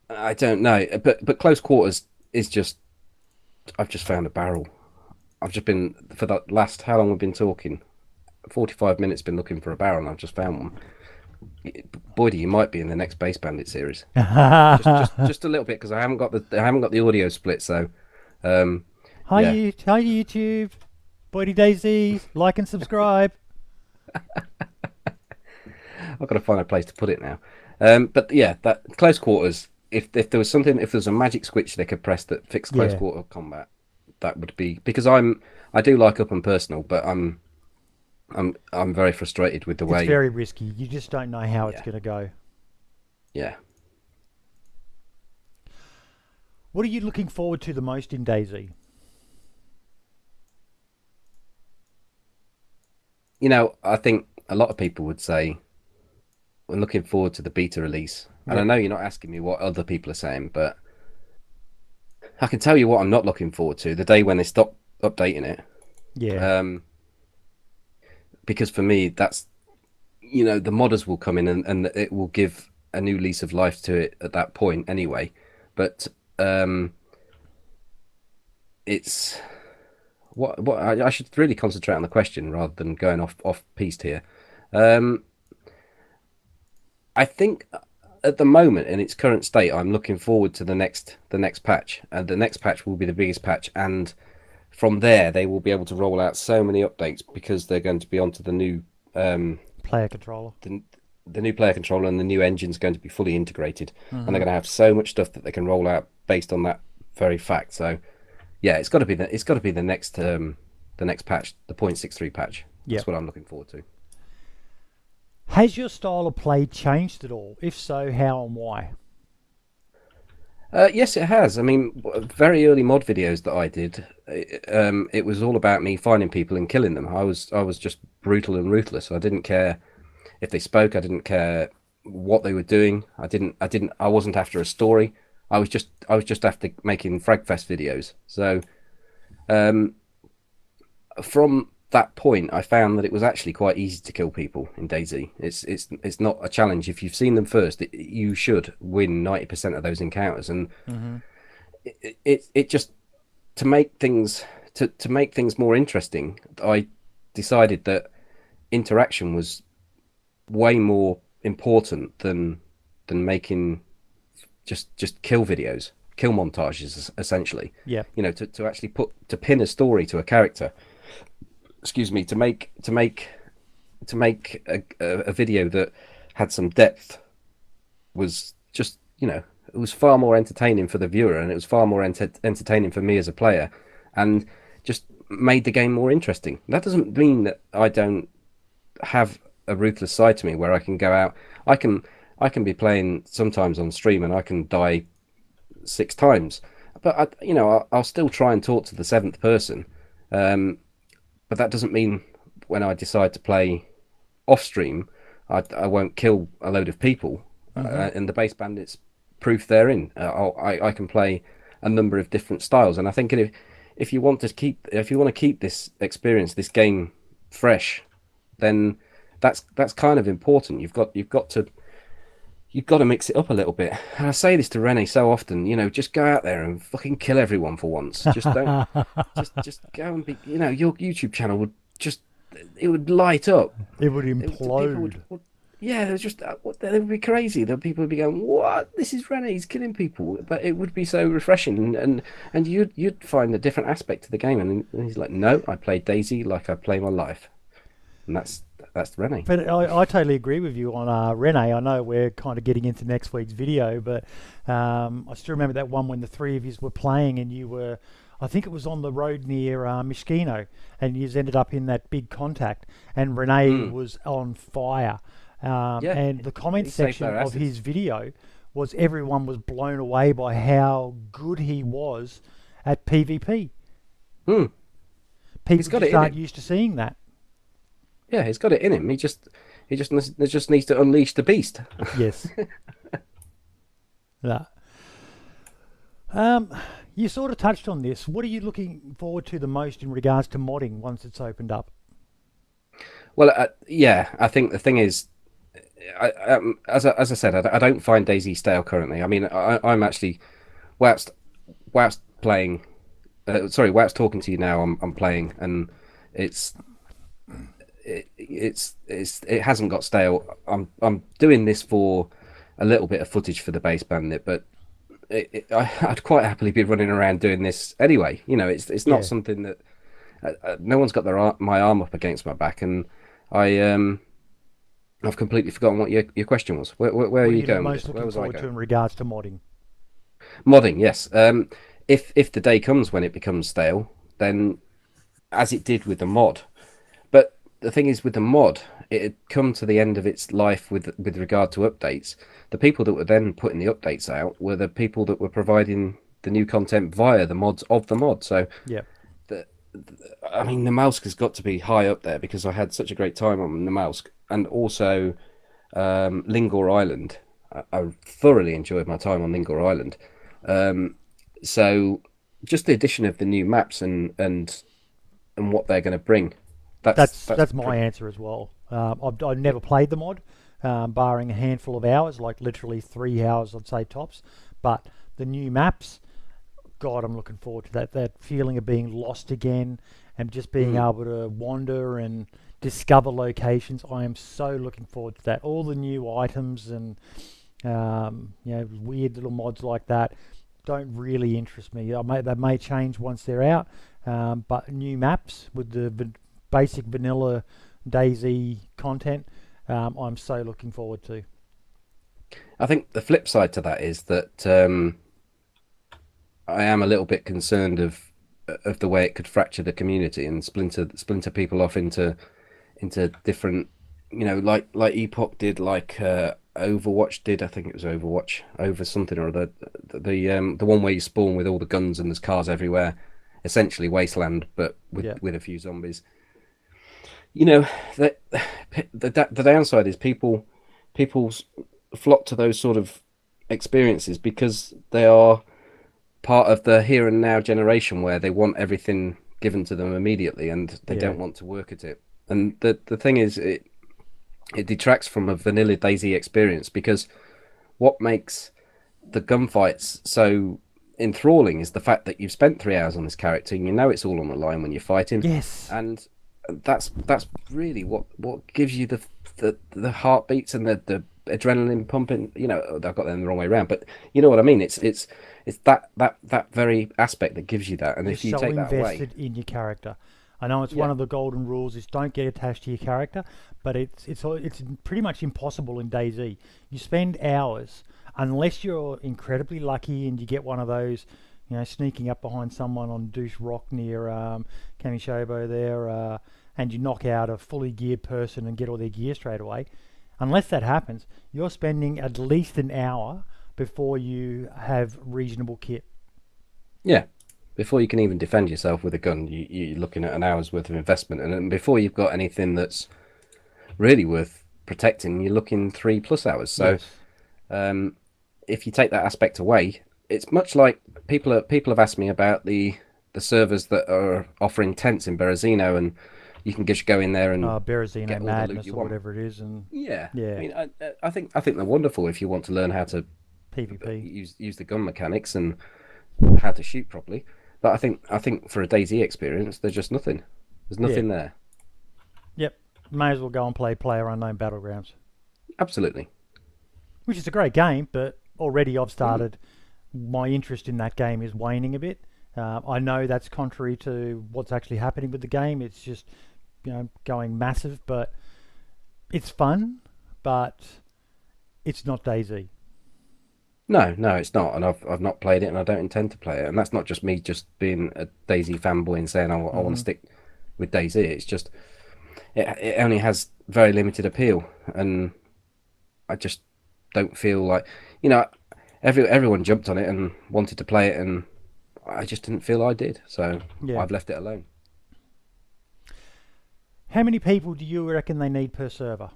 I don't know, but close quarters is just, I've just found a barrel. I've just been, for that last, how long we've been talking, 45 minutes, been looking for a barrel, and I've just found one. Boydie, you might be in the next Base Bandit series. just a little bit, because I haven't got the audio split. So hi YouTube, Boydie Dayz, like and subscribe. I've got to find a place to put it now. But yeah, that close quarters. If there was something, if there was a magic switch they could press that fixed close quarter combat, that would be, because I do like up and personal, but I'm very frustrated with the way. It's very risky. You just don't know how it's going to go. Yeah. What are you looking forward to the most in Dayz? I think a lot of people would say we're looking forward to the beta release. And I know you're not asking me what other people are saying, but I can tell you what I'm not looking forward to: the day when they stop updating it. Yeah. Because for me, that's, the modders will come in and it will give a new lease of life to it at that point anyway. But it's what I should really concentrate on the question rather than going off piste here. I think at the moment, in its current state, I'm looking forward to the next patch, and the next patch will be the biggest patch, and from there they will be able to roll out so many updates, because they're going to be onto the new player controller. The new player controller, and the new engine's going to be fully integrated, and they're going to have so much stuff that they can roll out based on that very fact. So yeah, it's got to be the next patch, the 0.63 patch. That's what I'm looking forward to. Has your style of play changed at all? If so, how and why? Yes, it has. I mean, very early mod videos that I did, it was all about me finding people and killing them. I was just brutal and ruthless. I didn't care if they spoke. I didn't care what they were doing. I wasn't after a story. I was just after making Fragfest videos. So from that point, I found that it was actually quite easy to kill people in Dayz. It's not a challenge. If you've seen them first, you should win 90% of those encounters. And it just, to make things more interesting, I decided that interaction was way more important than making just kill videos, kill montages, essentially. Yeah. To actually pin a story to a character. Excuse me, to make a video that had some depth was just, it was far more entertaining for the viewer, and it was far more entertaining for me as a player, and just made the game more interesting. That doesn't mean that I don't have a ruthless side to me where I can go out. I can be playing sometimes on stream and I can die 6 times, but I'll still try and talk to the 7th person. But that doesn't mean when I decide to play off stream, I won't kill a load of people. And the base bandits proof therein. I can play a number of different styles, and I think if you want to keep this experience, this game fresh, then that's kind of important. You've got to mix it up a little bit. And I say this to Rennie so often, just go out there and fucking kill everyone for once. Just don't, just go and be, your YouTube channel it would light up. It would implode. Yeah, they would be crazy. The people would be going, "What? This is Rennie. He's killing people." But it would be so refreshing, and you'd find a different aspect to the game. And he's like, "No, I play Dayz like I play my life," and that's Rennie. But I totally agree with you on Renee. I know we're kind of getting into next week's video, but I still remember that one when the three of you were playing and you were, I think it was on the road near Mishkino, and you ended up in that big contact, and Renee was on fire. And the comment section of his video was everyone was blown away by how good he was at PvP. People just aren't used to seeing that. Yeah, he's got it in him. He just needs to unleash the beast. Yes. Yeah. You sort of touched on this. What are you looking forward to the most in regards to modding once it's opened up? Well, I think the thing is, as I said, I don't find Dayz stale currently. I mean, I'm actually, whilst playing, whilst talking to you now, I'm playing, and it hasn't got stale. I'm doing this for a little bit of footage for the base bandit, but I'd quite happily be running around doing this anyway. It's not something that no one's got my arm up against my back, and I've completely forgotten what your question was. Where are you going? Most looking forward to in regards to modding. Modding, yes. If the day comes when it becomes stale, then as it did with the mod. But the thing is, with the mod, it had come to the end of its life with regard to updates. The people that were then putting the updates out were the people that were providing the new content via the mods of the mod. So, yeah. I mean, the Malsk has got to be high up there because I had such a great time on the Malsk, and also Lingor Island. I thoroughly enjoyed my time on Lingor Island. So just the addition of the new maps and what they're going to bring. That's my answer as well. I've never played the mod, barring a handful of hours, like literally 3 hours, I'd say tops. But the new maps, God, I'm looking forward to that. That feeling of being lost again and just being able to wander and discover locations. I am so looking forward to that. All the new items and weird little mods like that don't really interest me. They may change once they're out, but new maps with the basic vanilla Dayz content, I'm so looking forward to. I think the flip side to that is that I am a little bit concerned of the way it could fracture the community and splinter people off into different, like Epoch did, like Overwatch did. I think it was Overwatch, over something or other. The one where you spawn with all the guns and there's cars everywhere, essentially Wasteland, but with a few zombies. The downside is people flock to those sort of experiences because they are part of the here and now generation where they want everything given to them immediately and they don't want to work at it. And the thing is, it detracts from a vanilla Dayz experience, because what makes the gunfights so enthralling is the fact that you've spent 3 hours on this character and it's all on the line when you're fighting. Yes. And that's really what gives you the heartbeats and the adrenaline pumping. I've got them the wrong way around, but you know what I mean. It's that very aspect that gives you that. And if you take that away, you're so invested in your character. I know it's one of the golden rules is don't get attached to your character, but it's pretty much impossible in Dayz. You spend hours, unless you're incredibly lucky and you get one of those, sneaking up behind someone on Douche Rock near Kamishobo there, and you knock out a fully geared person and get all their gear straight away. Unless that happens, you're spending at least an hour before you have reasonable kit. Yeah. Before you can even defend yourself with a gun, you're looking at an hour's worth of investment, and before you've got anything that's really worth protecting, you're looking 3+ hours. So Yes. if you take that aspect away, it's much like people have asked me about the servers that are offering tents in Berezino, and you can just go in there and Berezino get all the loot Madness you or want. whatever it is, and Yeah, I yeah, mean, I think they're wonderful if you want to learn how to PvP. use the gun mechanics and how to shoot properly. But I think for a DayZ experience, there's just nothing. There's Yeah. nothing there. Yep. May as well go and play PlayerUnknown Battlegrounds, Absolutely. which is a great game, but already I've started. My interest in that game is waning a bit. I know that's contrary to what's actually happening with the game. It's just, going massive, but it's fun, but it's not DayZ. No, no, it's not, and I've not played it, and I don't intend to play it. And that's not just me just being a DayZ fanboy and saying I want to stick with DayZ. It's just it only has very limited appeal, and I just don't feel like everyone jumped on it and wanted to play it, and I just didn't feel I did, so Yeah. I've left it alone. How many people do you reckon they need per server?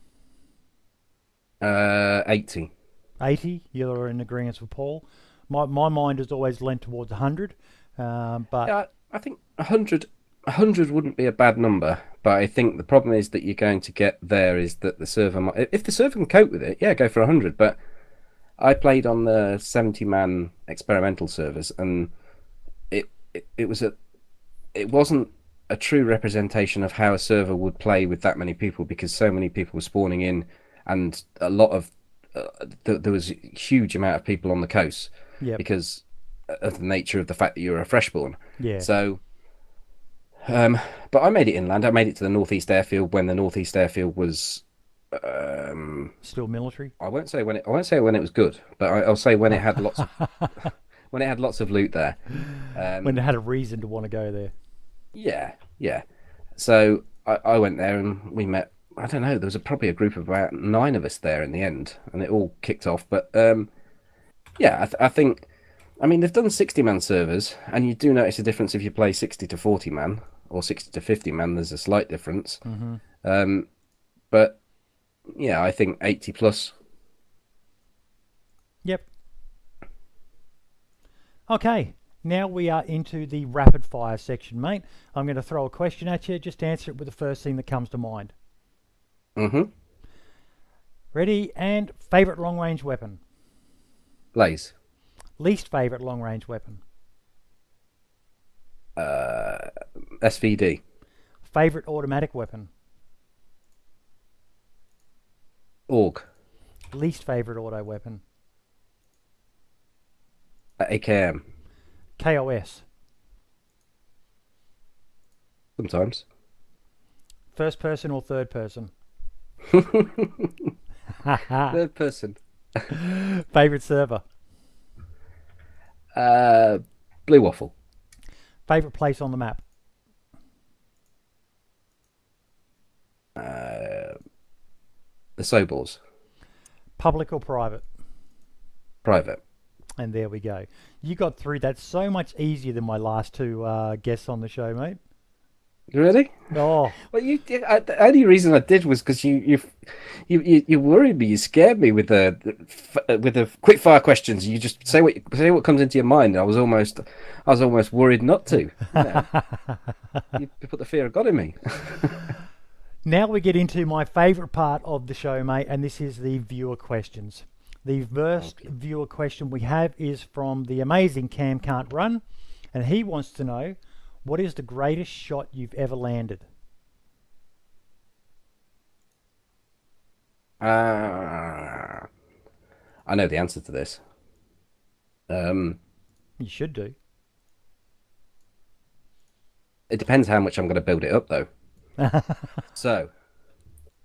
80. 80? You're in agreement with Paul. My mind has always lent towards 100, but Yeah, I think 100 wouldn't be a bad number, but I think the problem is that you're going to get there is that the server might, if the server can cope with it, yeah, go for 100. But I played on the 70-man experimental servers, and it wasn't a true representation of how a server would play with that many people, because so many people were spawning in, and a lot of there was a huge amount of people on the coast because of the nature of the fact that you're a freshborn. yeah. So, but I made it inland. I made it to the northeast airfield when the northeast airfield was. Still military. I won't say when it was good, but I'll say when it had lots of when it had lots of loot there. When it had a reason to want to go there. Yeah, yeah. So I went there and we met. I don't know. There was probably a group of about 9 of us there in the end, and it all kicked off. But yeah, I think. I mean, they've done 60-man servers, and you do notice a difference if you play 60 to 40-man or 60 to 50-man. There's a slight difference. But yeah, I think 80 plus. Yep. Okay, now we are into the rapid fire section, mate. I'm going to throw a question at you. Just answer it with the first thing that comes to mind. Ready? And favourite long range weapon? Blaze. Least favourite long range weapon? SVD. Favourite automatic weapon? Org. Least favourite auto weapon? AKM. KOS. Sometimes. First person or third person? Third person. Favourite server? Blue Waffle. Favourite place on the map? The Sobors. Public or private? Private. And there we go. You got through that so much easier than my last two guests on the show, mate. Really? Oh, Well, the only reason I did was because you worried me. You scared me with the quick fire questions. You just say what comes into your mind. I was almost worried not to. You put the fear of God in me. now we get into my favourite part of the show, mate, and this is the viewer questions. The first viewer question we have is from the amazing Cam Can't Run, and he wants to know, what is the greatest shot you've ever landed? I know the answer to this. You should do. It depends how much I'm going to build it up, though. So,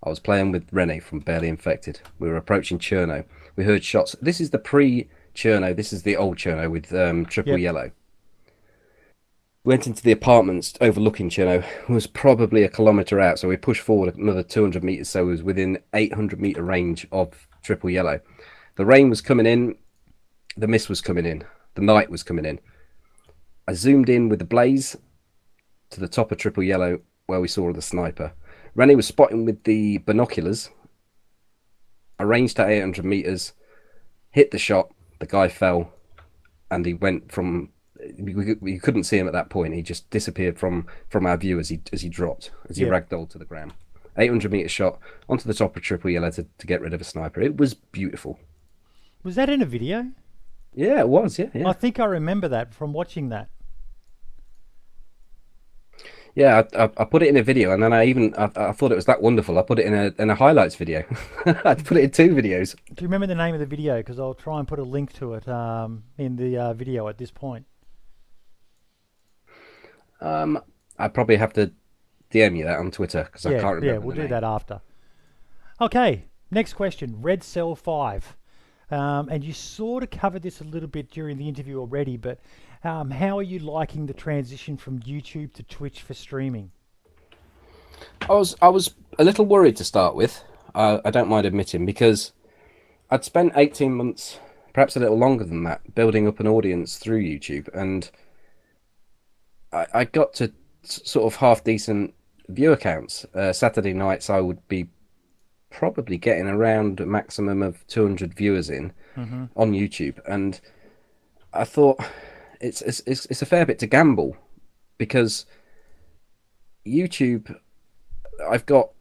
I was playing with Rennie from Barely Infected. We were approaching Cherno. We heard shots. This is the pre-Cherno. This is the old Cherno with triple yellow. Went into the apartments overlooking Cherno. It was probably a kilometre out, so we pushed forward another 200 metres, so it was within 800-metre range of triple yellow. The rain was coming in. The mist was coming in. The night was coming in. I zoomed in with the blaze to the top of triple yellow where we saw the sniper. Rennie was spotting with the binoculars I ranged at 800 meters, hit the shot, the guy fell, and he went from. We couldn't see him at that point. He just disappeared from our view as he dropped, as he ragdolled to the ground. 800-meter shot onto the top of triple yellow to get rid of a sniper. It was beautiful. Was that in a video? Yeah, it was. Yeah. I think I remember that from watching that. Yeah, I put it in a video, and then I thought it was that wonderful. I put it in a highlights video. I put it in 2 videos. Do you remember the name of the video? Because I'll try and put a link to it in the video at this point. I probably have to DM you that on Twitter because I can't remember. Yeah, we'll do that after. Okay, next question. Red Cell 5. And you sort of covered this a little bit during the interview already, but how are you liking the transition from YouTube to Twitch for streaming? I was a little worried to start with. I don't mind admitting, because I'd spent 18 months, perhaps a little longer than that, building up an audience through YouTube, and I got to sort of half decent view accounts. Saturday nights I would be probably getting around a maximum of 200 viewers in on YouTube, and I thought it's a fair bit to gamble, because YouTube, I've got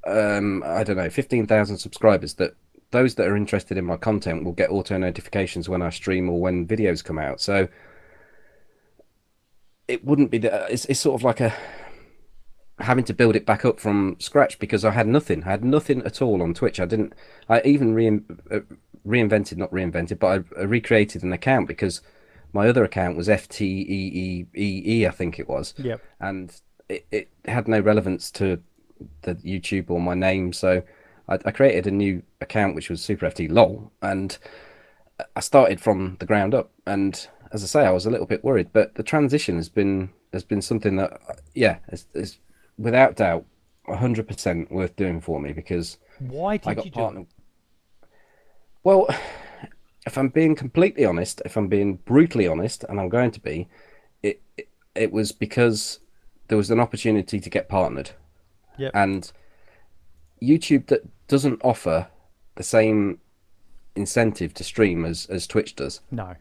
I don't know, 15,000 subscribers. That those that are interested in my content will get auto notifications when I stream or when videos come out. So it wouldn't be that. It's sort of like having to build it back up from scratch, because I had nothing. I had nothing at all on Twitch. I even I recreated an account, because my other account was FTEEE, I think it was. Yep. And it had no relevance to the YouTube or my name, so I created a new account which was SuperFTlol, and I started from the ground up. And as I say, I was a little bit worried, but the transition has been something that, is without doubt 100% worth doing for me, because why did you do it? Well, if I'm being completely honest, if I'm being brutally honest, and I'm going to be, it was because there was an opportunity to get partnered. Yep. And YouTube doesn't offer the same incentive to stream as Twitch does. No.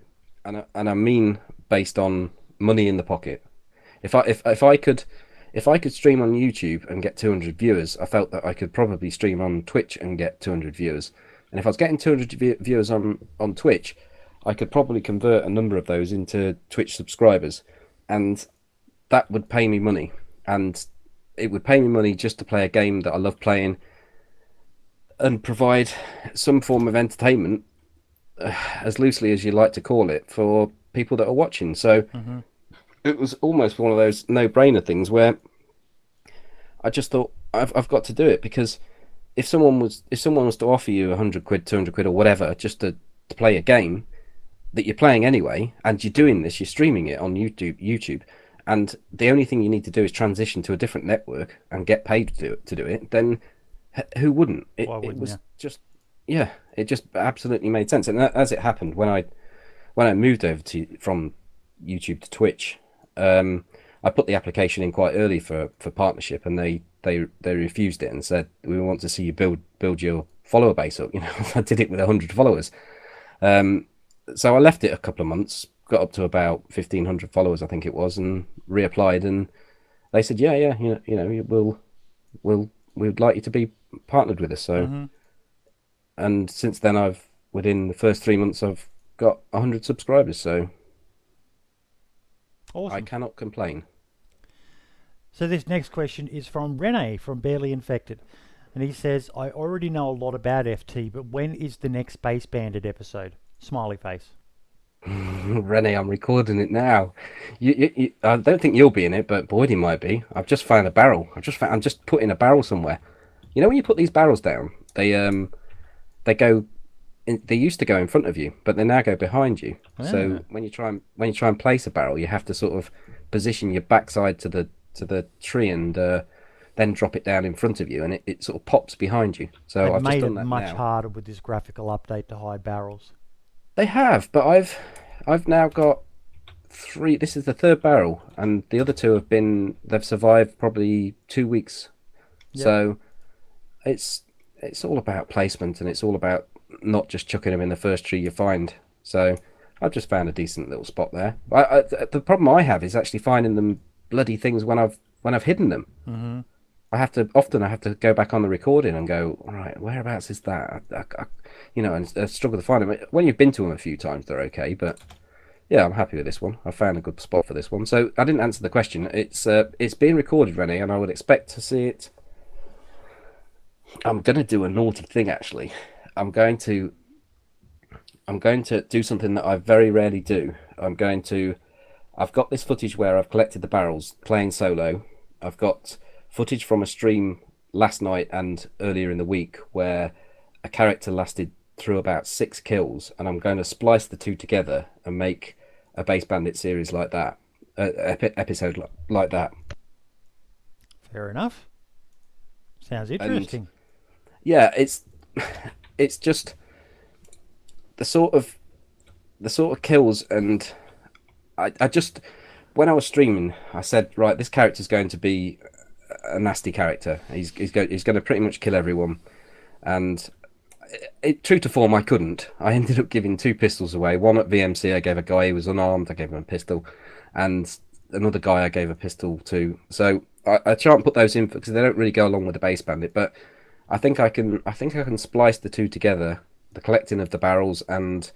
And I mean based on money in the pocket. If I could stream on YouTube and get 200 viewers, I felt that I could probably stream on Twitch and get 200 viewers. And if I was getting 200 viewers on Twitch, I could probably convert a number of those into Twitch subscribers, and that would pay me money. And it would pay me money just to play a game that I love playing and provide some form of entertainment, as loosely as you like to call it, for people that are watching. So it was almost one of those no-brainer things where I just thought, I've got to do it, because if someone was to offer you 100 quid, 200 quid or whatever just to play a game that you're playing anyway, and you're doing this, you're streaming it on YouTube, and the only thing you need to do is transition to a different network and get paid to do it, then who wouldn't? It was just, it just absolutely made sense. And as it happened, when I moved over from YouTube to Twitch, I put the application in quite early for partnership, and they refused it and said, we want to see you build your follower base up. I did it with 100 followers. So I left it a couple of months, got up to about 1,500 followers, I think it was, and reapplied, and they said, we'd like you to be partnered with us. So, and since then, within the first 3 months, I've got 100 subscribers. So, awesome. I cannot complain. So this next question is from Rene from Barely Infected, and he says, I already know a lot about FT, but when is the next Space Bandit episode? Smiley face. Rene, I'm recording it now. I don't think you'll be in it, but Boydie might be. I've just found a barrel. I'm just putting a barrel somewhere. When you put these barrels down, they go. They used to go in front of you, but they now go behind you. Ah. So when you try and place a barrel, you have to sort of position your backside to the tree and then drop it down in front of you, and it sort of pops behind you. So I've just done that now. Made it much harder with this graphical update to hide barrels. They have, but I've now got 3. This is the 3rd barrel, and the other 2 they've survived probably 2 weeks. Yep. So it's it's all about placement, and it's all about not just chucking them in the first tree you find. So I've just found a decent little spot there. The problem I have is actually finding them bloody things when I've hidden them. Mm-hmm. I have to go back on the recording and go, all right, whereabouts is that? And struggle to find them. When you've been to them a few times, they're okay, but yeah, I'm happy with this one. I found a good spot for this one. So I didn't answer the question. It's being recorded, Rennie, and I would expect to see it. I'm going to do a naughty thing, actually. I'm going to do something that I very rarely do. I've got this footage where I've collected the barrels playing solo. I've got footage from a stream last night and earlier in the week where a character lasted through about 6 kills, and I'm going to splice the two together and make a Base Bandit series like that, episode like that. Fair enough. Sounds interesting. And, yeah, it's just the sort of kills, and I just, when I was streaming, I said, right, this character's going to be a nasty character. He's going to pretty much kill everyone, and true to form, I couldn't. I ended up giving 2 pistols away. One at VMC, I gave a guy who was unarmed, I gave him a pistol, and another guy I gave a pistol to. So I try and put those in because they don't really go along with the Base Bandit, but I think I can splice the two together, the collecting of the barrels and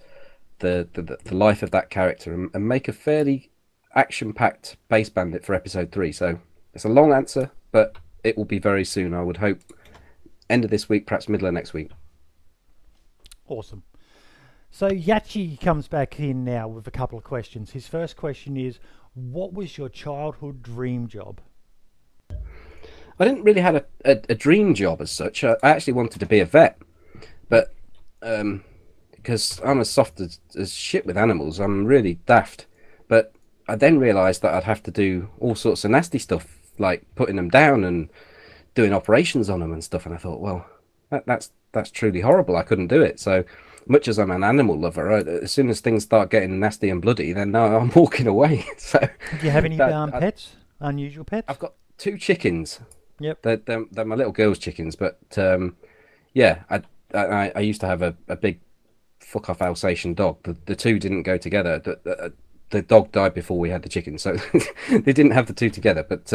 the life of that character, and make a fairly action-packed Base Bandit for episode 3. So it's a long answer, but it will be very soon. I would hope end of this week, perhaps middle of next week. Awesome. So Yachi comes back in now with a couple of questions. His first question is, what was your childhood dream job? I didn't really have a dream job as such. I actually wanted to be a vet, but because I'm as soft as shit with animals, I'm really daft. But I then realised that I'd have to do all sorts of nasty stuff, like putting them down and doing operations on them and stuff. And I thought, well, that's truly horrible. I couldn't do it. So much as I'm an animal lover, as soon as things start getting nasty and bloody, then no, I'm walking away. So, do you have any pets? Unusual pets? I've got 2 chickens. Yep. They're my little girl's chickens, but yeah, I used to have a big fuck off Alsatian dog. The 2 didn't go together. The dog died before we had the chickens, so they didn't have the 2 together. But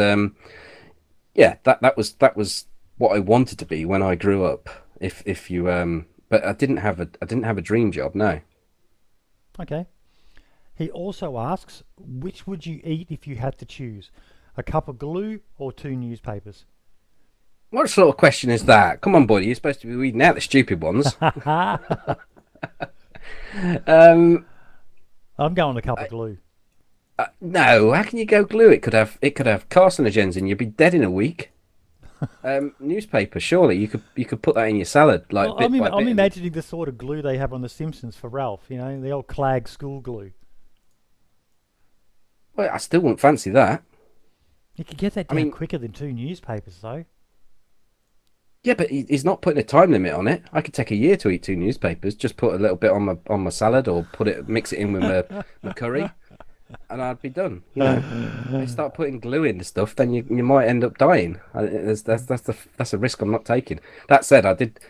yeah, that was what I wanted to be when I grew up. If you but I didn't have a dream job. No. Okay. He also asks, which would you eat if you had to choose, a cup of glue or 2 newspapers? What sort of question is that? Come on, buddy. You're supposed to be reading out the stupid ones. I'm going a cup of glue. No, how can you go glue? It could have carcinogens in. You'd be dead in a week. Newspaper, surely you could put that in your salad. Like, well, I'm imagining the sort of glue they have on The Simpsons for Ralph. You know, the old Clag school glue. Well, I still wouldn't fancy that. You could get that down quicker than 2 newspapers, though. Yeah, but he's not putting a time limit on it. I could take a year to eat 2 newspapers. Just put a little bit on my salad, or mix it in with my curry, and I'd be done. You know, if you start putting glue in the stuff, then you might end up dying. That's a risk I'm not taking. That said, I did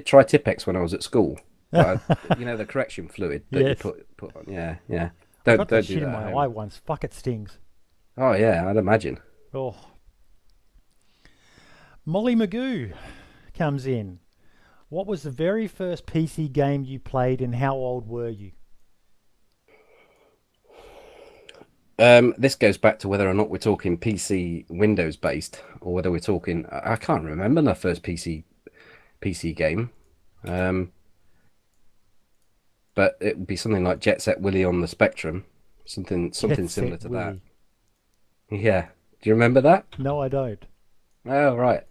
try Tipex when I was at school. But the correction fluid that yes. you put on. Yeah. I got that shit in my eye once. Fuck, it stings. Oh yeah, I'd imagine. Oh. Molly Magoo comes in. What was the very first PC game you played, and how old were you? This goes back to whether or not we're talking PC Windows based, or whether we're talking. I can't remember my first PC game, but it would be something like Jet Set Willy on the Spectrum, something similar to that. Yeah, do you remember that? No, I don't. Oh right.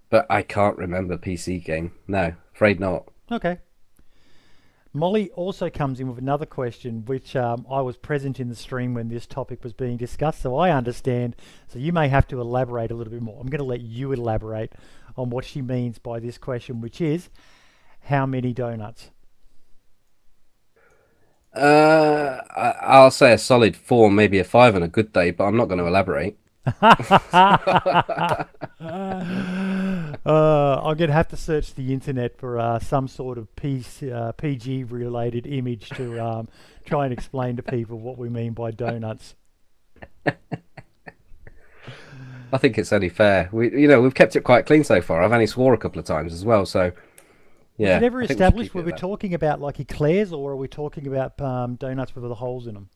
But I can't remember PC game. No, afraid not. Okay. Molly also comes in with another question, which I was present in the stream when this topic was being discussed, so I understand. So you may have to elaborate a little bit more. I'm going to let you elaborate on what she means by this question, which is, how many donuts? I'll say a solid 4, maybe a 5 on a good day, but I'm not going to elaborate. I'm going to have to search the internet for some sort of PG related image to try and explain to people what we mean by donuts. I think it's only fair. We've kept it quite clean so far. I've only swore a couple of times as well, so yeah. Was it ever I think we should established keep were it we at that. talking about like eclairs, or are we talking about donuts with the holes in them?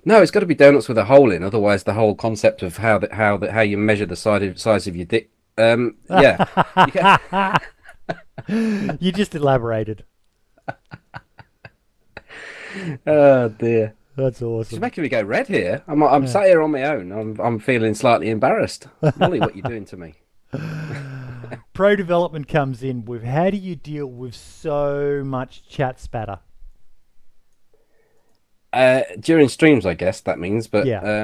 No, it's got to be donuts with a hole in. Otherwise, the whole concept of how you measure the size of your dick. Yeah. You just elaborated. Oh dear. That's It's awesome. making me go red here. I'm sat here on my own. I'm feeling slightly embarrassed. Molly, what you doing to me? Pro development comes in with how do you deal with so much chat spatter? During streams, I guess that means, but Yeah.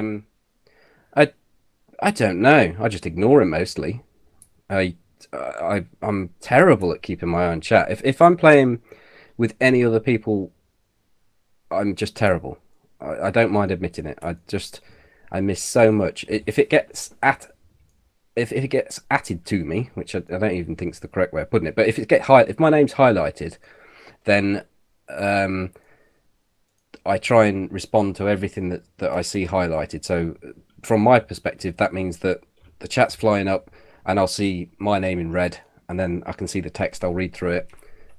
I I don't know. I just ignore it mostly. I'm terrible at keeping my own chat. If I'm playing with any other people, I'm just terrible. I don't mind admitting it. I miss so much. If it gets added to me, which I don't even think is the correct way of putting it, but if my name's highlighted, then I try and respond to everything that I see highlighted. So from my perspective, that means that the chat's flying up and I'll see my name in red, and then I can see the text. I'll read through it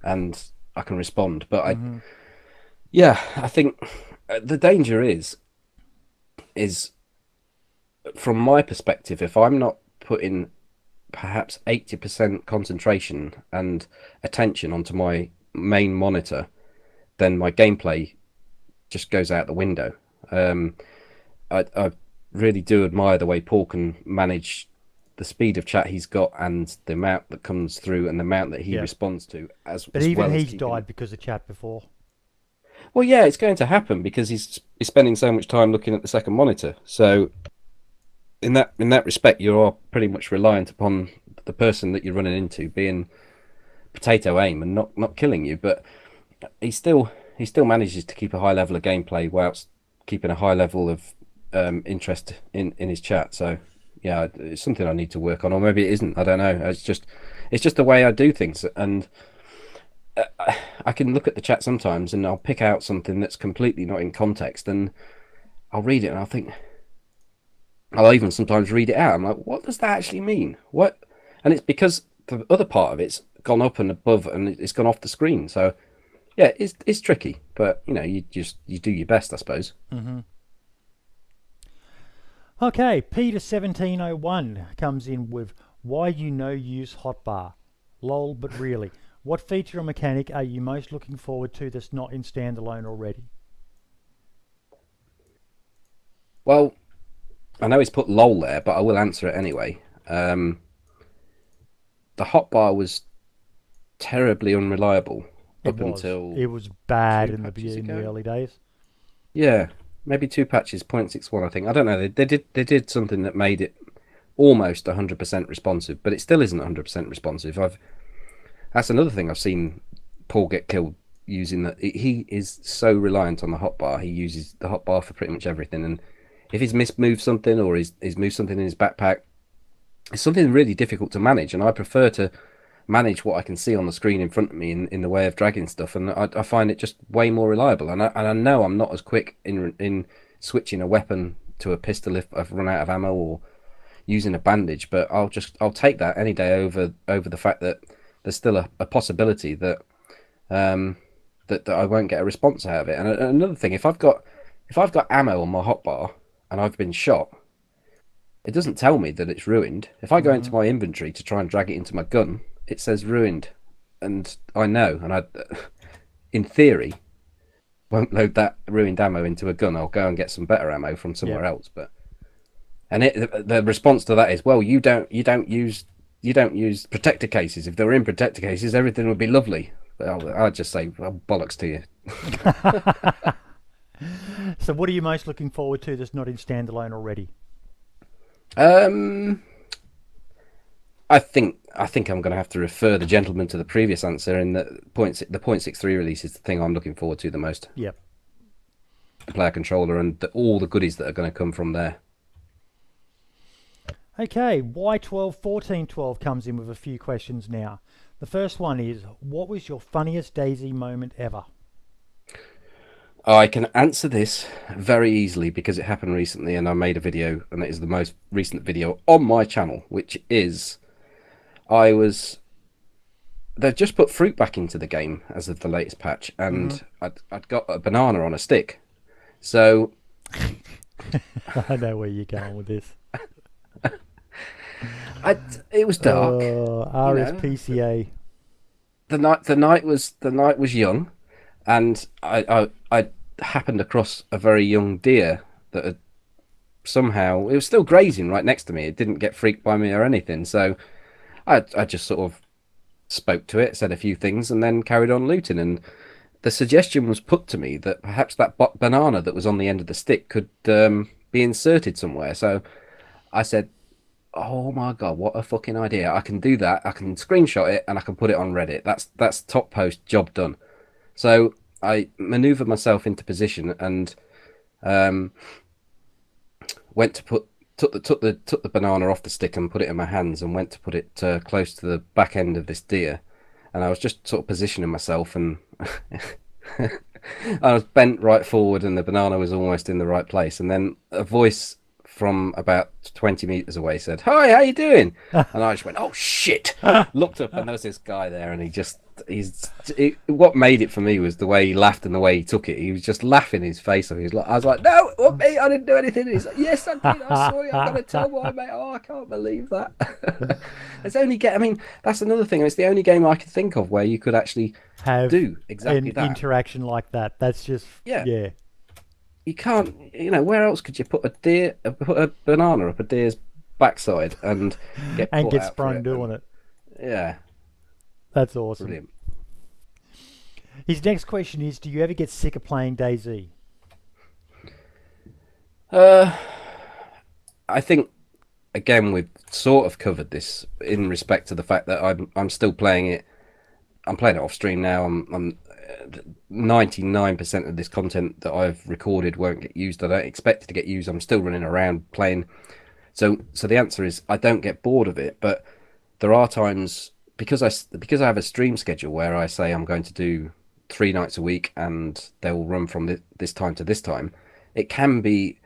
and I can respond. But I think the danger is from my perspective, if I'm not putting perhaps 80% concentration and attention onto my main monitor, then my gameplay just goes out the window. I really do admire the way Paul can manage the speed of chat he's got and the amount that comes through and the amount that he Yeah. responds to, But as even well as he's keeping... died because of chat before. Well, yeah, it's going to happen because he's spending so much time looking at the second monitor. So in that respect, you are pretty much reliant upon the person that you're running into being potato aim and not killing you. But he still manages to keep a high level of gameplay whilst keeping a high level of interest in his chat. So yeah, it's something I need to work on, or maybe it isn't. I don't know. It's just the way I do things, and I can look at the chat sometimes and I'll pick out something that's completely not in context, and I'll read it and I'll even sometimes read it out. I'm like, what does that actually mean? What? And it's because the other part of it's gone up and above and it's gone off the screen. So yeah, it's tricky, but you do your best, I suppose. Okay, Peter1701 comes in with why use hotbar. Lol, but really. What feature or mechanic are you most looking forward to that's not in standalone already? Well, I know he's put lol there, but I will answer it anyway. The hotbar was terribly unreliable until It was bad two in patches the ago. early days. Yeah, maybe 2 patches, 0.61, I think. I don't know. They did something that made it almost 100% responsive, but it still isn't 100% responsive. That's another thing I've seen Paul get killed using. That he is so reliant on the hotbar. He uses the hotbar for pretty much everything, and if he's mismoved something or he's moved something in his backpack, it's something really difficult to manage. And I prefer to manage what I can see on the screen in front of me in the way of dragging stuff, and I find it just way more reliable. And I know I'm not as quick in switching a weapon to a pistol if I've run out of ammo, or using a bandage, but I'll take that any day over the fact that there's still a possibility that that I won't get a response out of it. And another thing, if I've got ammo on my hotbar and I've been shot, it doesn't tell me that it's ruined. If I go into my inventory to try and drag it into my gun, it says ruined, and I know, and I, in theory, won't load that ruined ammo into a gun. I'll go and get some better ammo from somewhere else. But the response to that is, well, you don't use protector cases. If they were in protector cases, everything would be lovely. I'll just say, well, bollocks to you. So what are you most looking forward to that's not in standalone already? I think I'm going to have to refer the gentleman to the previous answer, in that the 0.63 release is the thing I'm looking forward to the most. Yep. The player controller and all the goodies that are going to come from there. Okay, Y121412 comes in with a few questions now. The first one is, what was your funniest Daisy moment ever? I can answer this very easily because it happened recently and I made a video, and it is the most recent video on my channel, which is I was they've just put fruit back into the game as of the latest patch, and I'd got a banana on a stick. So I know where you're going with this. it was dark. RSPCA. The night was young, and I happened across a very young deer that had somehow, it was still grazing right next to me. It didn't get freaked by me or anything, so I just sort of spoke to it, said a few things, and then carried on looting. And the suggestion was put to me that perhaps that banana that was on the end of the stick could be inserted somewhere. So I said, oh my god, what a fucking idea. I can do that. I can screenshot it and I can put it on Reddit. That's top post, job done. So I maneuvered myself into position and went to took the banana off the stick and put it in my hands, and went to put it close to the back end of this deer. And I was just sort of positioning myself, and I was bent right forward, and the banana was almost in the right place. And then a voice from about 20 meters away said, "Hi, how you doing?" And I just went, "Oh shit!" Looked up, and there was this guy there, and what made it for me was the way he laughed and the way he took it. He was just laughing his face off. He was like, I was like, "No, what, me? I didn't do anything." And he's like, "Yes, I did. I saw you. I'm gonna tell my mate." Oh, I can't believe that. I mean, that's another thing. It's the only game I could think of where you could actually do exactly that interaction like that. That's just yeah. You can't, where else could you put put a banana up a deer's backside and get sprung doing it? Yeah, that's awesome. Brilliant. His next question is, do you ever get sick of playing Dayz? I think again we've sort of covered this in respect to the fact that I'm still playing it. I'm playing it off stream now. I'm 99% of this content that I've recorded won't get used. I don't expect it to get used. I'm still running around playing. So the answer is I don't get bored of it, but there are times because I have a stream schedule where I say I'm going to do 3 nights a week and they will run from this time to this time. It can be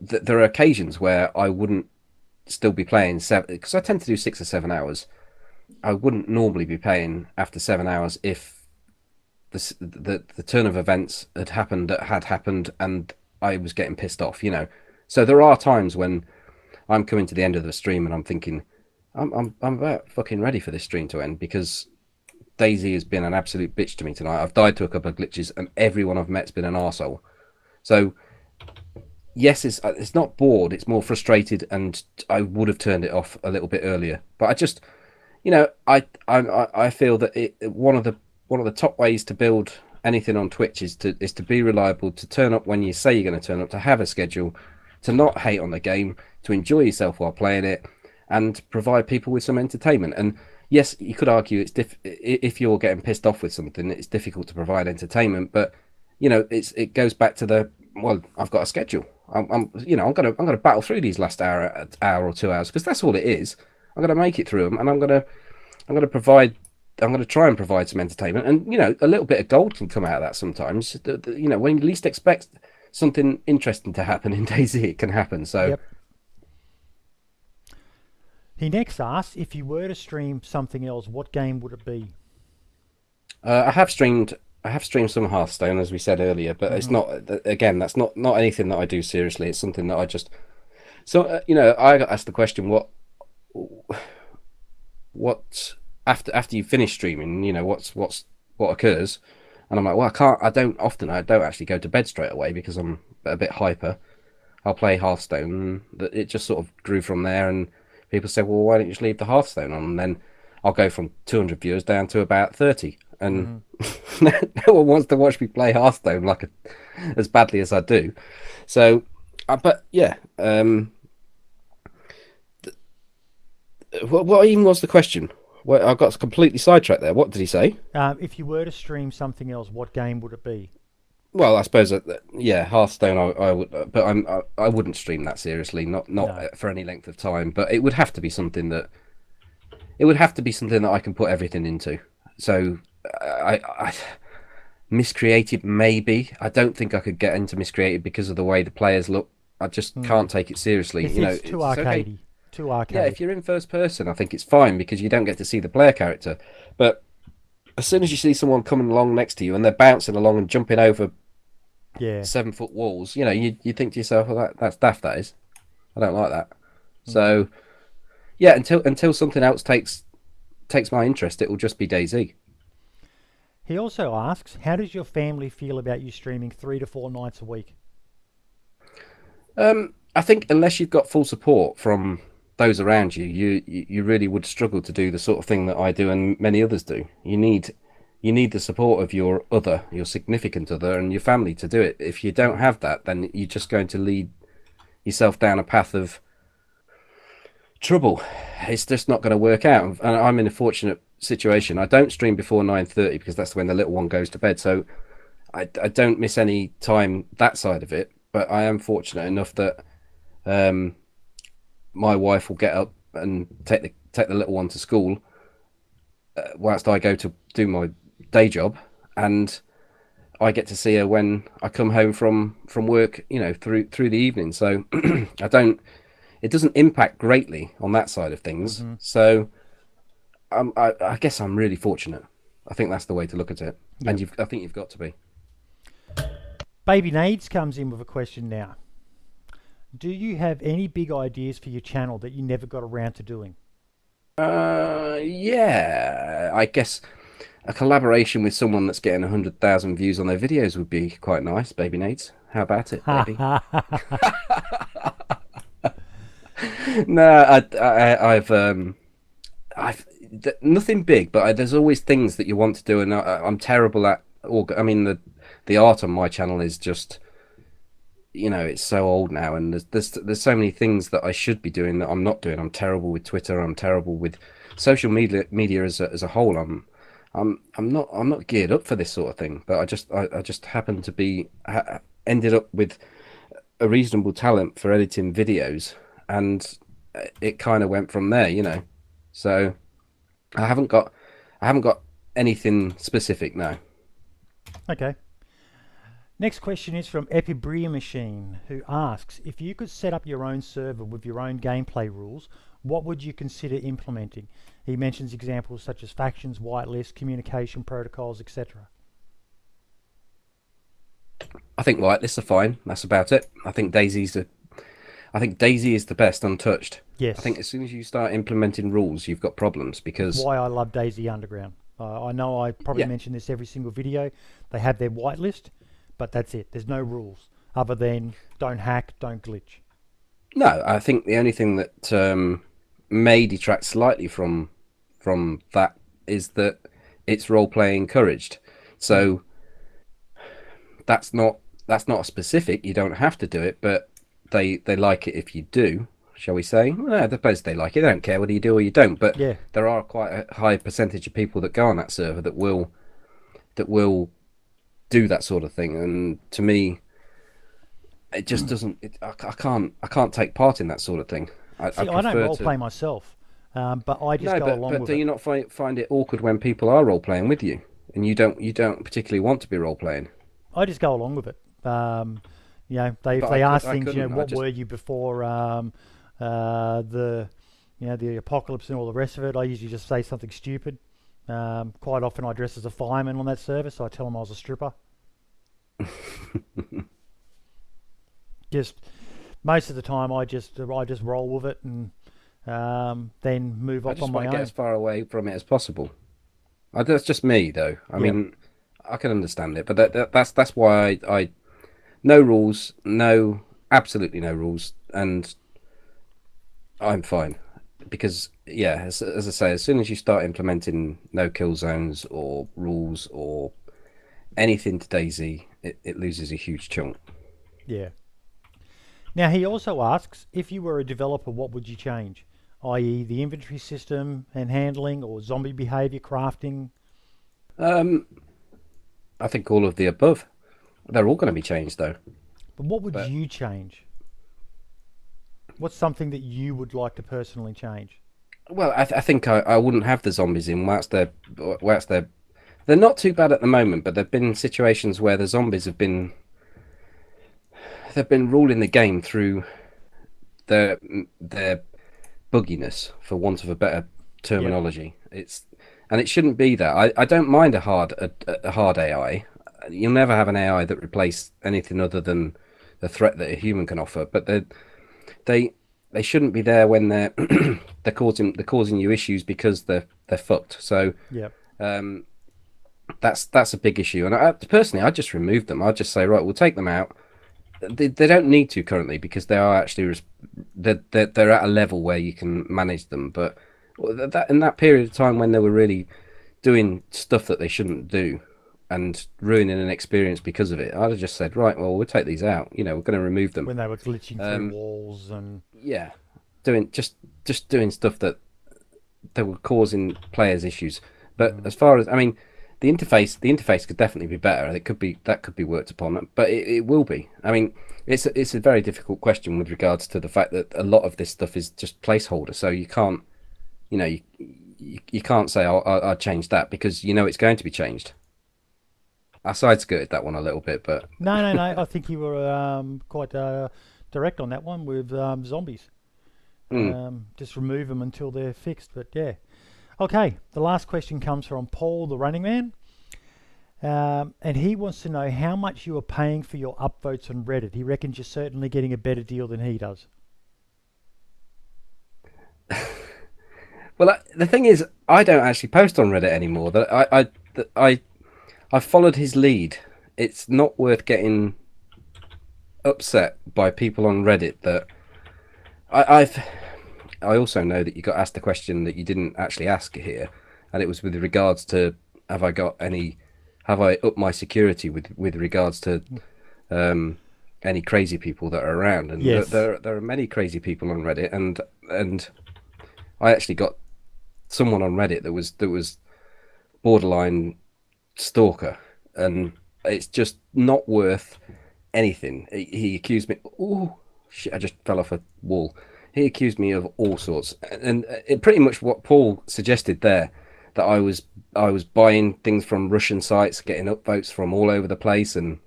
there are occasions where I wouldn't still be playing because I tend to do 6 or 7 hours. I wouldn't normally be playing after 7 hours if the turn of events had happened and I was getting pissed off, So there are times when I'm coming to the end of the stream and I'm thinking, I'm about fucking ready for this stream to end, because Daisy has been an absolute bitch to me tonight. I've died to a couple of glitches and everyone I've met's been an arsehole. So yes, it's not bored, it's more frustrated, and I would have turned it off a little bit earlier. But I just, I feel that one of the top ways to build anything on Twitch is to be reliable, to turn up when you say you're going to turn up, to have a schedule, to not hate on the game, to enjoy yourself while playing it, and provide people with some entertainment. And yes, you could argue if you're getting pissed off with something, it's difficult to provide entertainment. But it goes back to I've got a schedule. I'm gonna battle through these last hour or 2 hours, because that's all it is. I'm gonna make it through them, and I'm gonna try and provide some entertainment, and a little bit of gold can come out of that sometimes. When you least expect something interesting to happen in Dayz, it can happen. So. Yep. He next asks, if you were to stream something else, what game would it be? I have streamed some Hearthstone, as we said earlier, but it's not. Again, that's not anything that I do seriously. It's something that I just. So I got asked the question, what after you finish streaming, what occurs, and I'm like, well, I don't actually go to bed straight away because I'm a bit hyper. I'll play Hearthstone. It just sort of grew from there, and people say, well, why don't you just leave the Hearthstone on? And then I'll go from 200 viewers down to about 30. And no one wants to watch me play Hearthstone as badly as I do. So, but yeah. What even was the question? Well, I got completely sidetracked there. What did he say? If you were to stream something else, what game would it be? Well, I suppose yeah, Hearthstone. I would, but I wouldn't stream that seriously. No. Not for any length of time. But it would have to be something that I can put everything into. So I miscreated maybe. I don't think I could get into miscreated because of the way the players look. I just can't take it seriously. It's too arcadey. Okay. Too arcade. Yeah, if you're in first person, I think it's fine because you don't get to see the player character. But as soon as you see someone coming along next to you and they're bouncing along and jumping over 7-foot walls, you think to yourself, well, that's daft, that is. I don't like that. So yeah, until something else takes my interest, it will just be Dayz. He also asks, how does your family feel about you streaming 3 to 4 nights a week? I think unless you've got full support from those around you, you really would struggle to do the sort of thing that I do and many others do. You need the support of your significant other, and your family to do it. If you don't have that, then you're just going to lead yourself down a path of trouble. It's just not going to work out. And I'm in a fortunate situation. I don't stream before 9:30 because that's when the little one goes to bed. So I don't miss any time that side of it. But I am fortunate enough that my wife will get up and take the little one to school whilst I go to do my day job, and I get to see her when I come home from work, through the evening. So it doesn't impact greatly on that side of things. So I guess I'm really fortunate. I think that's the way to look at it. Yep. And I think you've got to be. Baby Needs comes in with a question now. Do you have any big ideas for your channel that you never got around to doing? Yeah, I guess a collaboration with someone that's getting 100,000 views on their videos would be quite nice. Baby Needs, how about it, baby? No, I've nothing big, but there's always things that you want to do, and I'm terrible at. I mean, the art on my channel is just, it's so old now, and there's so many things that I should be doing that I'm not doing. I'm terrible with Twitter. I'm terrible with social media as a whole. I'm not geared up for this sort of thing. But I just happen to be ended up with a reasonable talent for editing videos, and it kind of went from there, So I haven't got anything specific now. Okay. Next question is from Epibria Machine, who asks, if you could set up your own server with your own gameplay rules, what would you consider implementing? He mentions examples such as factions, whitelist, communication protocols, etc. I think whitelists are fine. That's about it. I think Dayz is the best untouched. Yes. I think as soon as you start implementing rules, you've got problems because... That's why I love Dayz Underground. I know I probably mention this every single video. They have their whitelist, but that's it. There's no rules other than don't hack, don't glitch. No, I think the only thing that may detract slightly from that is that it's role-play encouraged. So that's not a specific. You don't have to do it, but they like it if you do. Shall we say? Well, I suppose they like it. They don't care whether you do or you don't. But there are quite a high percentage of people that go on that server that will do that sort of thing. And to me, it just doesn't. I can't take part in that sort of thing. I don't role play myself, but I just go along with it. But do you not find it awkward when people are role playing with you, and you don't particularly want to be role playing? I just go along with it. They ask things. What were you before? The apocalypse and all the rest of it. I usually just say something stupid. Quite often I dress as a fireman on that service, so I tell them I was a stripper. Just most of the time I just roll with it and then move up on my own. I just want to get as far away from it as possible. That's just me though. I mean, I can understand it, but that's why I no rules, absolutely no rules, and I'm fine because as I say, as soon as you start implementing no kill zones or rules or anything to Dayz, it loses a huge chunk. Yeah. Now he also asks, if you were a developer, what would you change? I.e. the inventory system and handling, or zombie behavior, crafting? I think all of the above. they're all going to be changed though. But what would But you change? What's something that you would like to personally change? well, I think I wouldn't have the zombies in whilst they're not too bad at the moment, but there've been situations where the zombies they've been ruling the game through their bugginess, for want of a better terminology. And it shouldn't be that. I don't mind a hard AI. You'll never have an AI that replace anything other than the threat that a human can offer. But they they shouldn't be there when they're they're causing you issues because they're fucked. So Yeah. that's a big issue. And personally, I just remove them. I just say, right, we'll take them out. They don't need to currently because they are actually they're at a level where you can manage them. But that in that period of time when they were really doing stuff that they shouldn't do and ruining an experience because of it, I'd have just said, right, well, we'll take these out. We're going to remove them. When they were glitching through walls and Yeah, doing just doing stuff that were causing players issues. But as far as the interface could definitely be better. It could be worked upon, but it will be. I mean, it's a very difficult question with regards to the fact that a lot of this stuff is just placeholder. So you can't, you can't say I'll change that because it's going to be changed. I side-skirted that one a little bit, but no. I think you were quite direct on that one with zombies. Just remove them until they're fixed. But yeah. Okay, the last question comes from Paul, the running man. And he wants to know how much you are paying for your upvotes on Reddit. He reckons you're certainly getting a better deal than he does. well, the thing is, I don't actually post on Reddit anymore. I followed his lead. It's not worth getting upset by people on Reddit that I also know that you got asked a question that you didn't actually ask here, and it was with regards to have I upped my security with regards to any crazy people that are around, and yes. there are many crazy people on Reddit, and I actually got someone on Reddit that was borderline stalker, and it's just not worth anything. He accused me. Oh shit! I just fell off a wall. He accused me of all sorts, and it pretty much what Paul suggested there, that I was buying things from Russian sites, getting upvotes from all over the place, and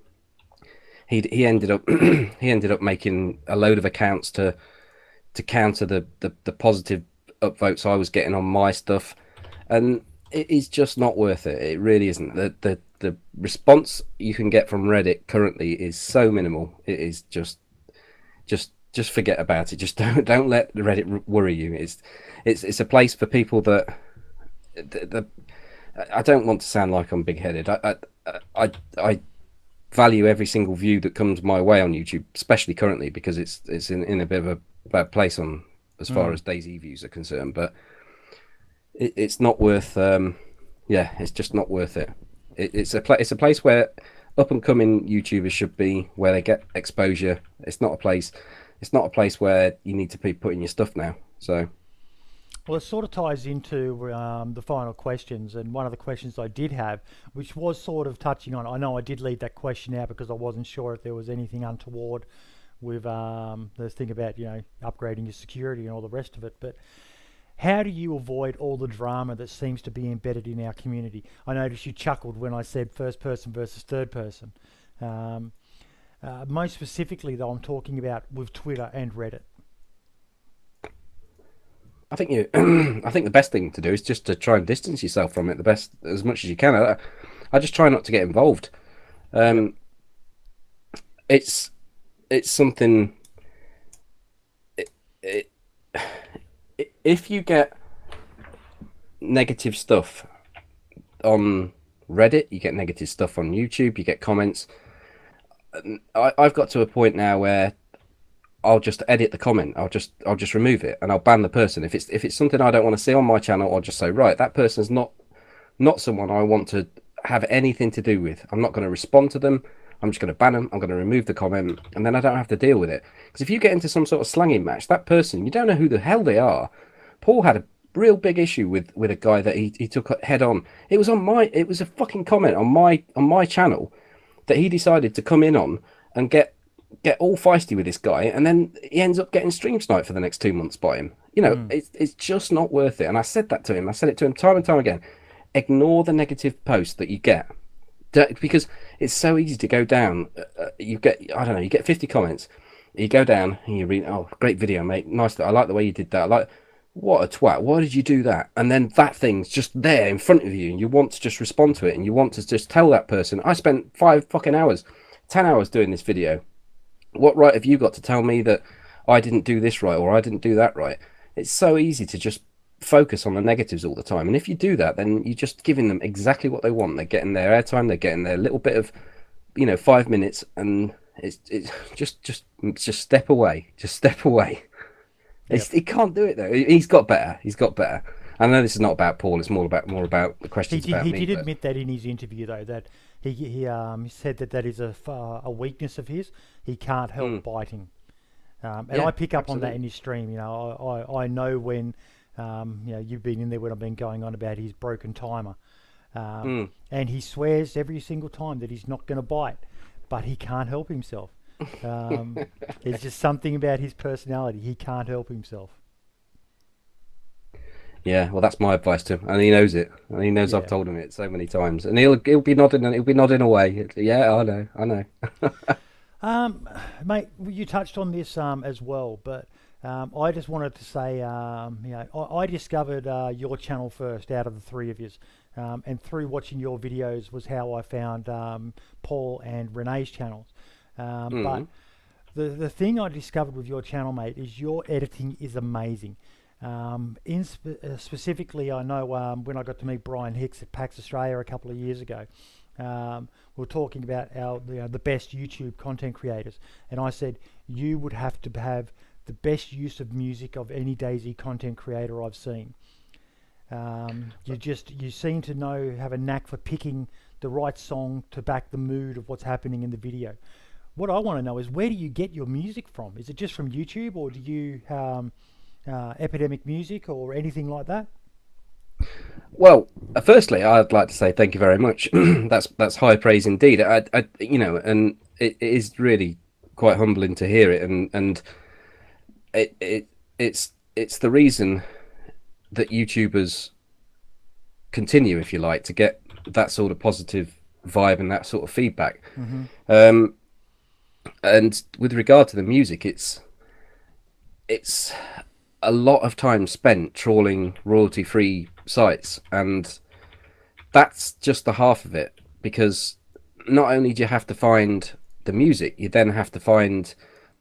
he ended up he ended up making a load of accounts to counter the positive upvotes I was getting on my stuff, and it is just not worth it. It really isn't. The response you can get from Reddit currently is so minimal. It is just forget about it. Just don't let the Reddit worry you. It's a place for people that I don't want to sound like I'm big-headed. I value every single view that comes my way on YouTube, especially currently because it's in a bit of a bad place on as far as Dayz views are concerned. But it's not worth. It's just not worth it. It's a place where up and coming YouTubers should be, where they get exposure. It's not a place where you need to be putting your stuff now. So, well, it sort of ties into the final questions, and one of the questions I did have, which was sort of touching on. I know I did leave that question out because I wasn't sure if there was anything untoward with the thing about upgrading your security and all the rest of it, but. How do you avoid all the drama that seems to be embedded in our community? I noticed you chuckled when I said first person versus third person. Most specifically, though, I'm talking about with Twitter and Reddit. I think I think the best thing to do is just to try and distance yourself from it as much as you can. I just try not to get involved. It's something. If you get negative stuff on Reddit, you get negative stuff on YouTube, you get comments. I've got to a point now where I'll just edit the comment. I'll just remove it and I'll ban the person. If it's something I don't want to see on my channel, I'll just say, right, that person's not someone I want to have anything to do with. I'm not going to respond to them. I'm just going to ban them. I'm going to remove the comment, and then I don't have to deal with it. Because if you get into some sort of slanging match, that person, you don't know who the hell they are. Paul had a real big issue with a guy that he took head on. It was a fucking comment on my channel that he decided to come in on and get all feisty with this guy, and then he ends up getting stream sniped for the next 2 months by him. You know, it's just not worth it. And I said that to him. I said it to him time and time again. Ignore the negative posts that you get, because it's so easy to go down. You get, I don't know, you get 50 comments. You go down and you read, oh, great video, mate. Nice. I like the way you did that. I like, what a twat. Why did you do that? And then that thing's just there in front of you, and you want to just respond to it, and you want to just tell that person, I spent 5 fucking hours, 10 hours doing this video. What right have you got to tell me that I didn't do this right or I didn't do that right? It's so easy to just focus on the negatives all the time. And if you do that, then you're just giving them exactly what they want. They're getting their airtime, they're getting their little bit of, 5 minutes, and it's just step away. Just step away. Yep. He can't do it though. He's got better. I know this is not about Paul. It's more about the questions about me. He did admit that in his interview though, that he said that is a weakness of his. He can't help biting, and I pick up on that in his stream. I know when you've been in there when I've been going on about his broken timer, and he swears every single time that he's not going to bite, but he can't help himself. It's just something about his personality. He can't help himself. Yeah, well, that's my advice to him, and he knows it. And he knows I've told him it so many times, and he'll be nodding away. Yeah, I know. Mate, you touched on this as well, but I just wanted to say, I discovered your channel first out of the three of you, and through watching your videos was how I found Paul and Renee's channels. But the thing I discovered with your channel, mate, is your editing is amazing. Specifically, I know when I got to meet Brian Hicks at PAX Australia a couple of years ago, we were talking about the best YouTube content creators, and I said you would have to have the best use of music of any Dayz content creator I've seen. You seem to have a knack for picking the right song to back the mood of what's happening in the video. What I want to know is, where do you get your music from? Is it just from YouTube, or do you Epidemic Music or anything like that? Well, firstly, I'd like to say thank you very much. That's high praise indeed. And it is really quite humbling to hear it, and it's the reason that YouTubers continue, if you like, to get that sort of positive vibe and that sort of feedback. And with regard to the music, it's a lot of time spent trawling royalty-free sites, and that's just the half of it, because not only do you have to find the music, you then have to find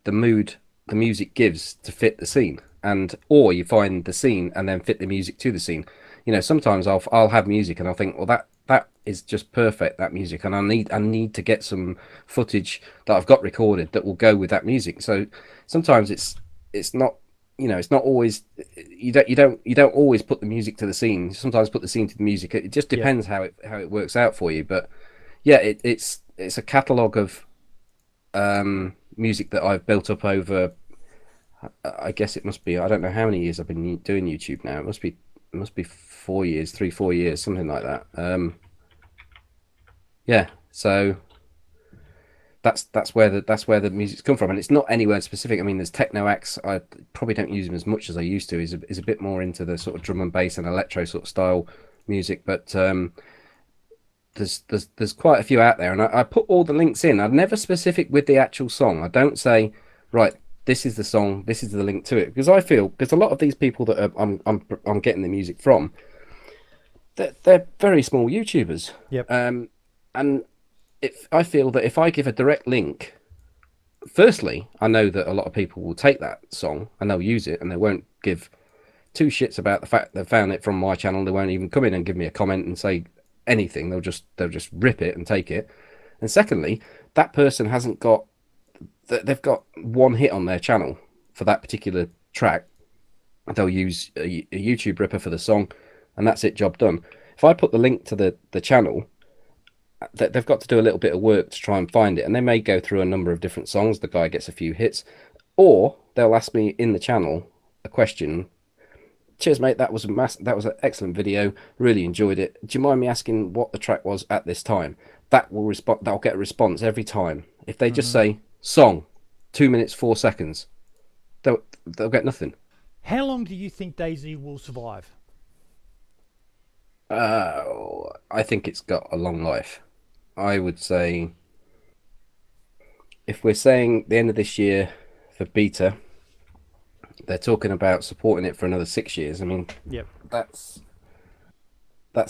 the mood the music gives to fit the scene, or you find the scene and then fit the music to the scene. Sometimes I'll have music and I'll think, well, that is just perfect, that music, and I need to get some footage that I've got recorded that will go with that music. So sometimes it's not, it's not always, you don't always put the music to the scene. You sometimes put the scene to the music. It just depends how it works out for you. But yeah, it's a catalogue of music that I've built up over, I guess it must be, I don't know how many years I've been doing YouTube now. It must be 4 years, 3-4 years, something like that. Yeah, so that's where the music's come from, and it's not anywhere specific. I mean, there's techno acts. I probably don't use them as much as I used to. Is a bit more into the sort of drum and bass and electro sort of style music, but there's quite a few out there, and I put all the links in. I'm never specific with the actual song. I don't say, right, this is the song, this is the link to it, because I feel, because a lot of these people that I'm getting the music from, they're very small YouTubers. Yep. And I feel that if I give a direct link, firstly, I know that a lot of people will take that song and they'll use it, and they won't give two shits about the fact they found it from my channel. They won't even come in and give me a comment and say anything. They'll just rip it and take it. And secondly, that person hasn't got, they've got one hit on their channel for that particular track. They'll use a YouTube ripper for the song, and that's it, job done. If I put the link to the channel, they've got to do a little bit of work to try and find it, and they may go through a number of different songs. The guy gets a few hits, or they'll ask me in the channel a question. Cheers, mate, that was an excellent video, really enjoyed it. Do you mind me asking what the track was at this time? that will respond. That'll get a response every time. If they just say song, 2 minutes 4 seconds, they'll get nothing. How long do you think DayZ will survive? I think it's got a long life. I would say, if we're saying the end of this year for beta, they're talking about supporting it for another 6 years. I mean, Yep. that's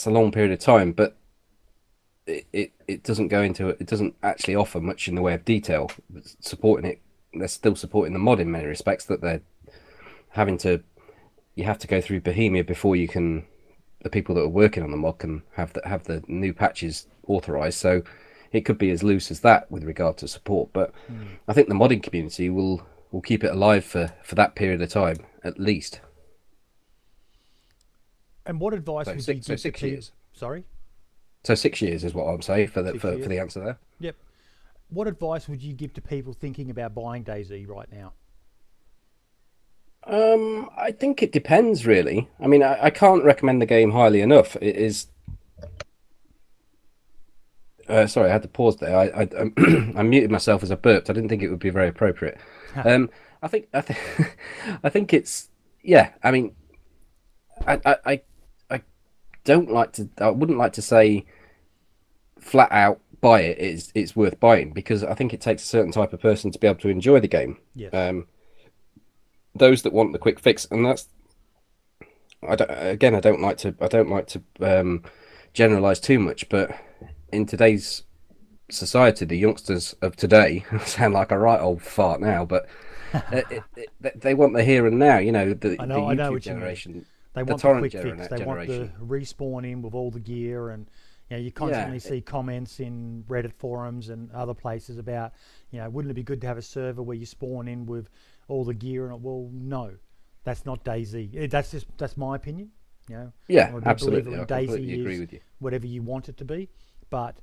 a long period of time, but it doesn't go into it. It doesn't actually offer much in the way of detail. Supporting it, they're still supporting the mod in many respects. That they're having to, you have to go through Bohemia before you can. The people that are working on the mod can have the new patches authorized. So it could be as loose as that with regard to support. But I think the modding community will keep it alive for that period of time at least. And what advice would you give to 6 years? Sorry? So 6 years is what I'm saying for the answer there. Yep. What advice would you give to people thinking about buying DayZ right now? I think it depends, really. I mean, I can't recommend the game highly enough. It is. Sorry, I had to pause there. I muted myself as I burped. I didn't think it would be very appropriate. I think it's, yeah. I mean, I don't like to. I wouldn't like to say flat out buy it. It's worth buying, because I think it takes a certain type of person to be able to enjoy the game. Yes. Those that want the quick fix, and that's, I don't like to generalize too much, but in today's society, the youngsters of today sound like a right old fart now, but they want the here and now. You know, the YouTube generation. They want the quick fix. They want the respawn in with all the gear, and you constantly see comments in Reddit forums and other places about, wouldn't it be good to have a server where you spawn in with all the gear? And well, no, that's not DayZ. That's my opinion. Yeah, absolutely. I DayZ completely agree with you. Whatever you want it to be, but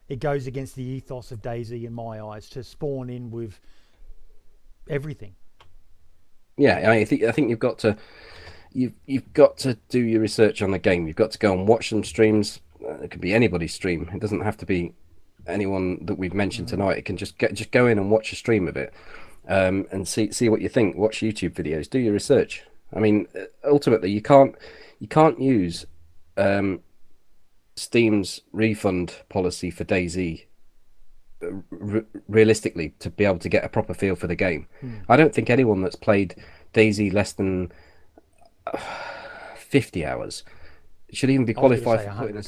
it goes against the ethos of DayZ in my eyes to spawn in with everything. Yeah, I think you've got to do your research on the game. You've got to go and watch some streams. It could be anybody's stream. It doesn't have to be anyone that we've mentioned tonight. It can just go in and watch a stream of it, and see what you think. Watch YouTube videos. Do your research. I mean, ultimately, you can't use Steam's refund policy for DayZ realistically to be able to get a proper feel for the game. I don't think anyone that's played DayZ less than 50 hours should even be qualified for putting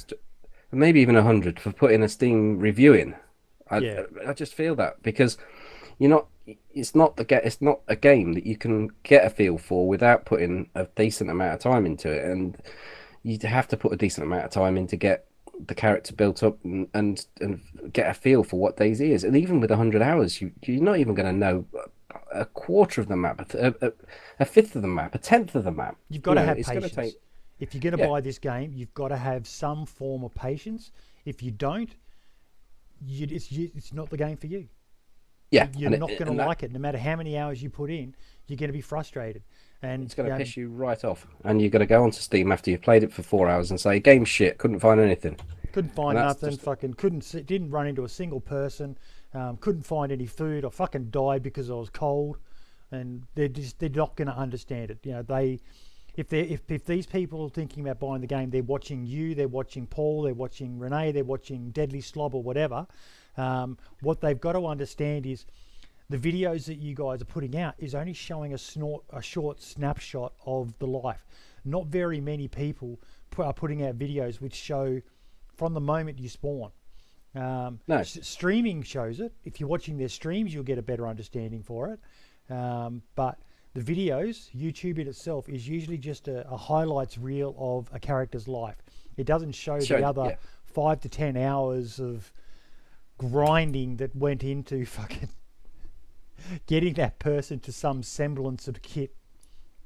maybe even 100 for putting a Steam review in. I just feel that, because it's not a game that you can get a feel for without putting a decent amount of time into it, and you have to put a decent amount of time in to get the character built up and get a feel for what DayZ is. And even with 100 hours, you're not even going to know a quarter of the map, a fifth of the map, a tenth of the map. You've got to have patience. If you're going to buy this game, you've got to have some form of patience. If you don't, it's not the game for you. Yeah, you're not going to like it. No matter how many hours you put in, you're going to be frustrated. And it's going to piss you right off. And you're going to go onto Steam after you've played it for 4 hours and say, "Game's shit. Couldn't find anything. Couldn't find nothing. Didn't run into a single person. Couldn't find any food. I fucking died because I was cold." And they're not going to understand it. If these people are thinking about buying the game, they're watching you, they're watching Paul, they're watching Renee, they're watching Deadly Slob or whatever. What they've got to understand is the videos that you guys are putting out is only showing a short snapshot of the life. Not very many people are putting out videos which show from the moment you spawn. No. Streaming shows it. If you're watching their streams, you'll get a better understanding for it. But the videos, YouTube in itself, is usually just a highlights reel of a character's life. It doesn't show the other 5 to 10 hours of grinding that went into fucking getting that person to some semblance of kit,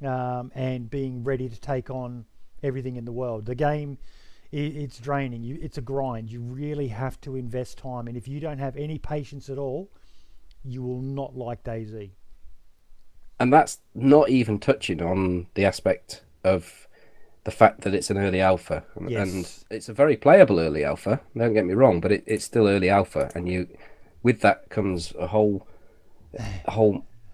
and being ready to take on everything in the world. The game, it's draining. It's a grind. You really have to invest time, and if you don't have any patience at all, you will not like DayZ. And that's not even touching on the aspect of the fact that it's an early alpha, and Yes. it's a very playable early alpha. Don't get me wrong, but it's still early alpha, and with that comes a whole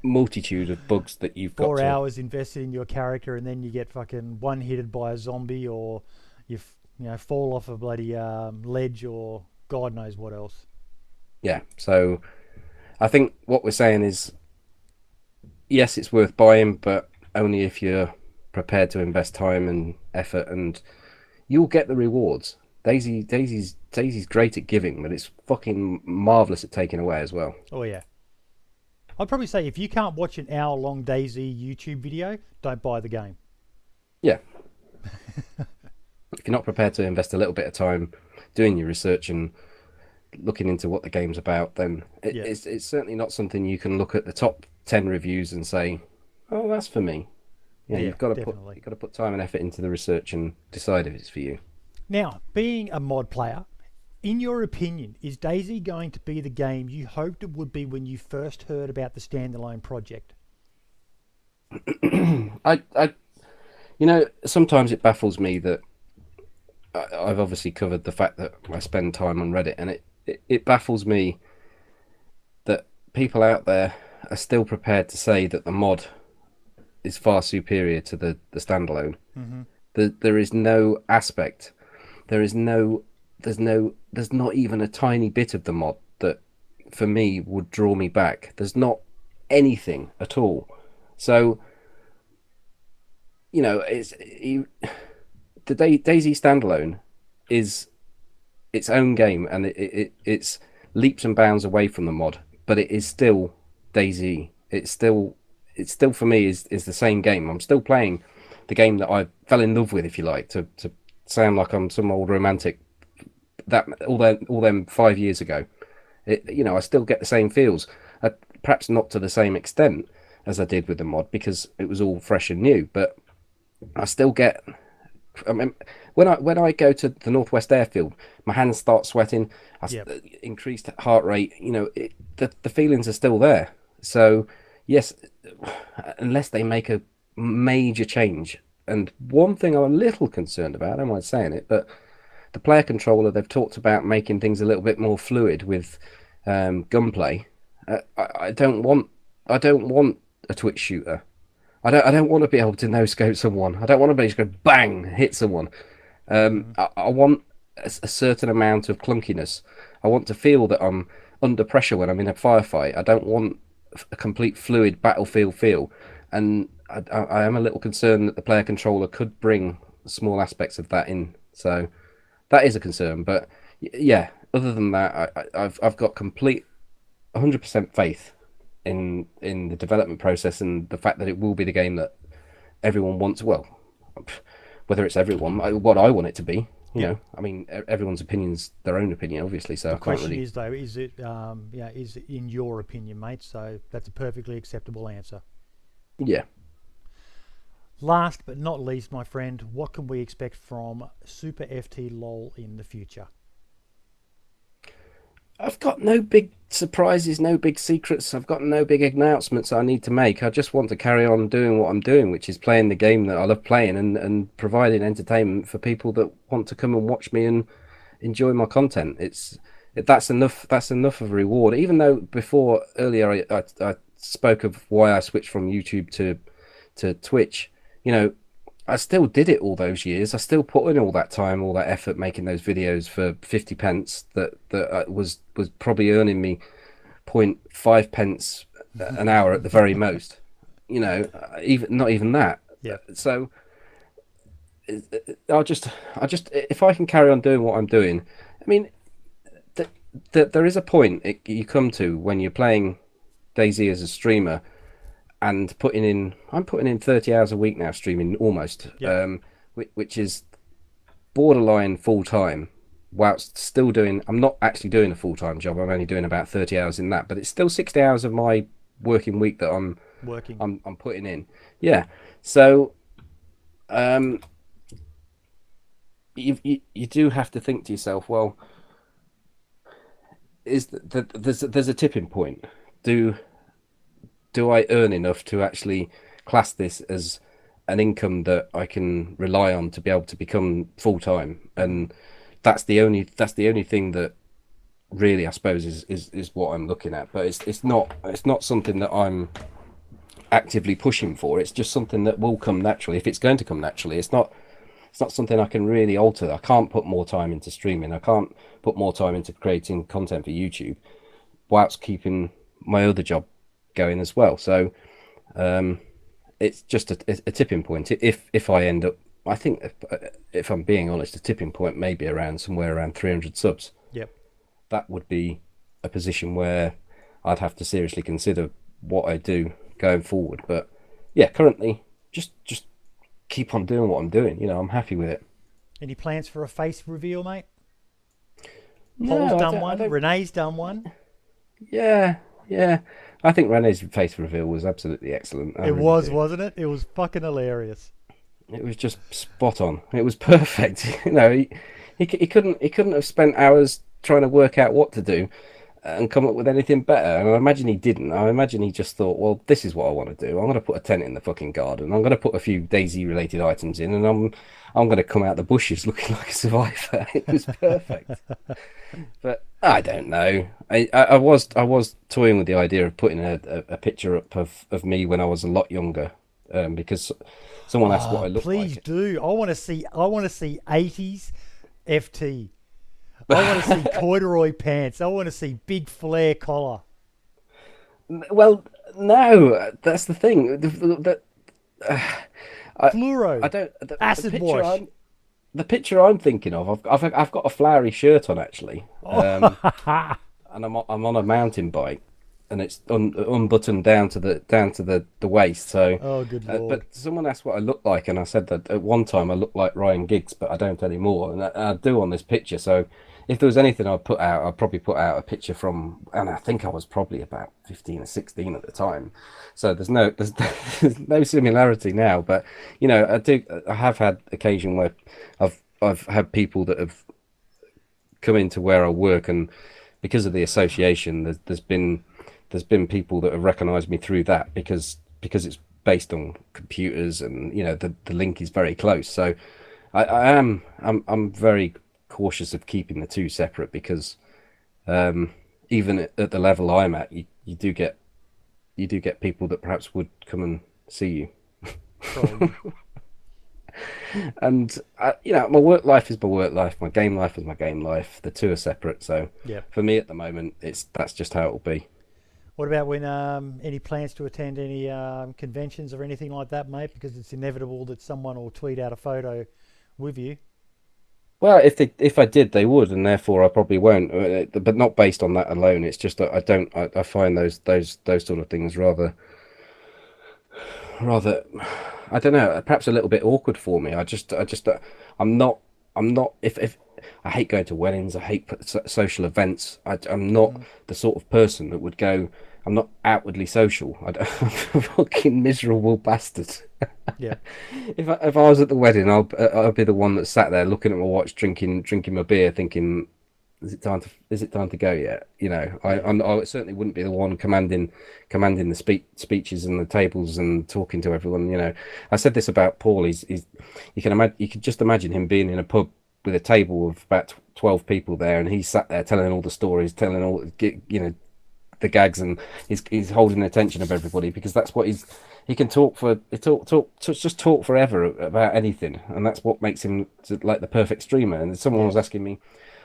multitude of bugs that you've got 4 to. hours invested in your character, and then you get fucking one-hitted by a zombie, or fall off a bloody ledge, or God knows what else. Yeah, so I think what we're saying is, yes, it's worth buying, but only if you're prepared to invest time and effort, and you'll get the rewards. Dayz's great at giving, but it's fucking marvelous at taking away as well. Oh yeah. I'd probably say if you can't watch an hour-long Dayz YouTube video, don't buy the game. Yeah. If you're not prepared to invest a little bit of time doing your research and looking into what the game's about, then it's certainly not something you can look at the top 10 reviews and say, "Oh, that's for me." You've got to put time and effort into the research and decide if it's for you. Now, being a mod player, in your opinion, is Dayz going to be the game you hoped it would be when you first heard about the standalone project? Sometimes it baffles me that I've obviously covered the fact that I spend time on Reddit, and it baffles me that people out there are still prepared to say that the mod is far superior to the standalone. Mm-hmm. There is no aspect, there's not even a tiny bit of the mod that for me would draw me back. There's not anything at all. So the Dayz standalone is its own game, and it's leaps and bounds away from the mod, but it is still Dayz. It's still for me is the same game. I'm still playing the game that I fell in love with, if you like, to sound like I'm some old romantic. That all them 5 years ago, I still get the same feels. Perhaps not to the same extent as I did with the mod, because it was all fresh and new, but I still get. I mean, when I go to the Northwest Airfield, my hands start sweating. Increased heart rate. The feelings are still there. So yes, unless they make a major change. And one thing I'm a little concerned about, I don't mind saying it, but the player controller, they've talked about making things a little bit more fluid with gunplay. I don't want a twitch shooter. I don't want to be able to no scope someone. I don't want to be just go bang, hit someone. I want a certain amount of clunkiness. I want to feel that I'm under pressure when I'm in a firefight. I don't want a complete fluid battlefield feel. And I am a little concerned that the player controller could bring small aspects of that in. So that is a concern. But yeah, other than that, I've got complete 100% faith in the development process and the fact that it will be the game that everyone wants. Well, whether it's everyone, what I want it to be. You know, I mean, everyone's opinion's their own opinion, obviously. So the question is, though, is it in your opinion, mate? So that's a perfectly acceptable answer. Yeah. Last but not least, my friend, what can we expect from SuperFTlol in the future? I've got no big surprises, no big secrets. I've got no big announcements I need to make. I just want to carry on doing what I'm doing, which is playing the game that I love playing and providing entertainment for people that want to come and watch me and enjoy my content. That's enough. That's enough of a reward. Even though before earlier I spoke of why I switched from YouTube to Twitch. I still did it all those years. I still put in all that time, all that effort making those videos for 50 pence that was probably earning me 0.5 pence an hour at the very most. Even not even that. Yeah. So I just if I can carry on doing what I'm doing, I mean, there is a point you come to when you're playing Dayz as a streamer. And I'm putting in 30 hours a week now streaming almost, which is borderline full time. Whilst still I'm not actually doing a full time job. I'm only doing about 30 hours in that, but it's still 60 hours of my working week that I'm putting in. Yeah. So, you do have to think to yourself, well, there's a tipping point. Do I earn enough to actually class this as an income that I can rely on to be able to become full time, and that's the only thing that really, I suppose, is what I'm looking at. But it's not something that I'm actively pushing for. It's just something that will come naturally if it's going to come naturally. It's not something I can really alter. I can't put more time into streaming. I can't put more time into creating content for YouTube whilst keeping my other job going as well. So it's just a tipping point. If I end up, I think, if I'm being honest, a tipping point maybe around somewhere around 300 subs. Yep. That would be a position where I'd have to seriously consider what I do going forward. But yeah, currently just keep on doing what I'm doing. You know, I'm happy with it. Any plans for a face reveal, mate? No, Paul's done one. Renee's done one. Yeah. I think Renee's face reveal was absolutely excellent. It was, wasn't it? It was fucking hilarious. It was just spot on. It was perfect. You know, he couldn't have spent hours trying to work out what to do and come up with anything better. And I imagine he didn't. I imagine he just thought, well, this is what I want to do. I'm going to put a tent in the fucking garden. I'm going to put a few Daisy related items in, and I'm going to come out the bushes looking like a survivor. It was perfect. But I don't know. I was toying with the idea of putting a picture up of me when I was a lot younger, because someone asked what I looked like. Please do. I want to see 80s FT. I want to see corduroy pants. I want to see big flare collar. Well, no, that's the thing. Fluoro. I don't. Acid wash. The picture I'm thinking of, I've got a flowery shirt on actually, and I'm on a mountain bike, and it's unbuttoned down to the waist. So, oh, good lord! But someone asked what I look like, and I said that at one time I looked like Ryan Giggs, but I don't anymore, and I do on this picture. So, if there was anything I'd probably put out a picture from, and I think I was probably about 15 or 16 at the time. So there's no similarity now, but you know, I have had occasion where I've had people that have come into where I work, and because of the association, there's been people that have recognised me through that because it's based on computers, and you know the link is very close. So I'm very cautious of keeping the two separate, because even at the level I'm at, you do get people that perhaps would come and see you. And you know, my work life is my work life, my game life is my game life. The two are separate. So yeah, for me at the moment, that's just how it will be. What about when any plans to attend any conventions or anything like that, mate? Because it's inevitable that someone will tweet out a photo with you. Well, if I did, they would, and therefore I probably won't. But not based on that alone. It's just that I find those sort of things rather, I don't know, perhaps a little bit awkward for me. I'm not. If I hate going to weddings, I hate social events. I'm not the sort of person that would go. I'm not outwardly social. I'm a fucking miserable bastard. Yeah. If I was at the wedding, I'll be the one that sat there looking at my watch, drinking my beer, thinking, is it time to go yet? You know, I certainly wouldn't be the one commanding the speeches and the tables and talking to everyone. You know, I said this about Paul. You could just imagine him being in a pub with a table of about 12 people there, and he's sat there telling all the stories, telling all, you know, the gags, and he's holding the attention of everybody, because that's what he can talk forever about anything, and that's what makes him like the perfect streamer. And someone was asking me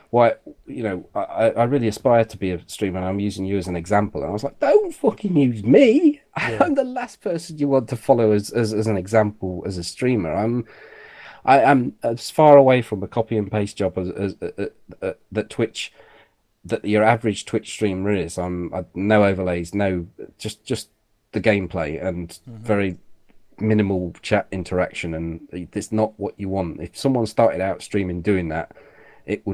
why, you know, I really aspire to be a streamer, and I'm using you as an example, and I was like, don't fucking use me. Yeah. I'm the last person you want to follow as an example as a streamer. I am as far away from a copy and paste job as that your average Twitch streamer is. No overlays, no, just the gameplay, and very minimal chat interaction, and it's not what you want. If someone started out streaming doing that, it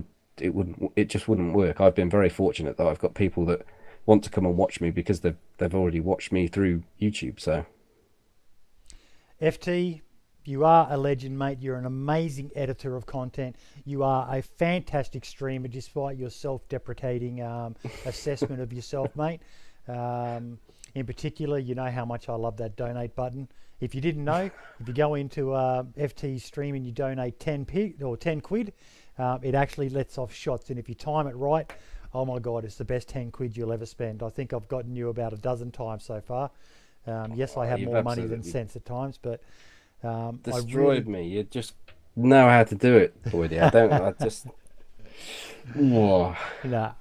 just wouldn't work. I've been very fortunate that I've got people that want to come and watch me because they've already watched me through YouTube. So FT, you are a legend, mate. You're an amazing editor of content. You are a fantastic streamer, despite your self-deprecating assessment of yourself, mate. In particular, you know how much I love that donate button. If you didn't know, if you go into FT stream and you donate 10 quid, it actually lets off shots. And if you time it right, oh my God, it's the best 10 quid you'll ever spend. I think I've gotten you about a dozen times so far. Yes, I have more money than sense at times, but destroyed me. You just know how to do it, Boydie. I just. Whoa.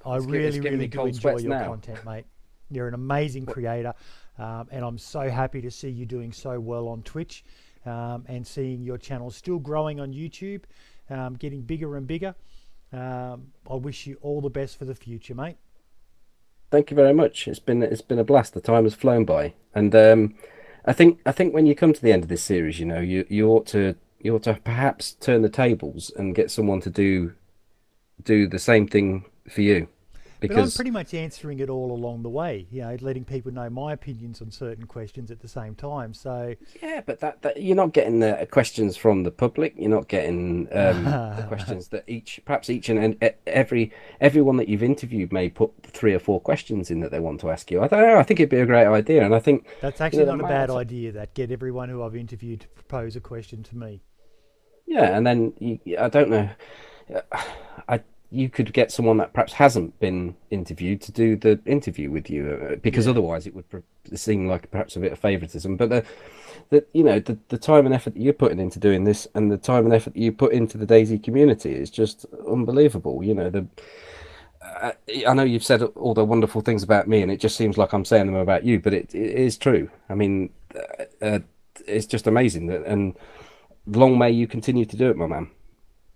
I really do enjoy your content, mate. You're an amazing creator, and I'm so happy to see you doing so well on Twitch, and seeing your channel still growing on YouTube, getting bigger and bigger. I wish you all the best for the future, mate. Thank you very much. It's been a blast. The time has flown by, and I think when you come to the end of this series, you ought to perhaps turn the tables and get someone to do the same thing for you. Because but I'm pretty much answering it all along the way, letting people know my opinions on certain questions at the same time. So yeah, but that you're not getting the questions from the public. You're not getting the questions that perhaps each and everyone that you've interviewed may put 3 or 4 questions in that they want to ask you. I don't know. I think it'd be a great idea, and I think that's actually not a bad idea. That get everyone who I've interviewed to propose a question to me. Yeah, and then I don't know. You could get someone that perhaps hasn't been interviewed to do the interview with you, because otherwise it would seem like perhaps a bit of favoritism. But the time and effort that you're putting into doing this, and the time and effort that you put into the Dayz community, is just unbelievable. I know you've said all the wonderful things about me, and it just seems like I'm saying them about you, but it is true. I mean, it's just amazing, and long may you continue to do it, my man.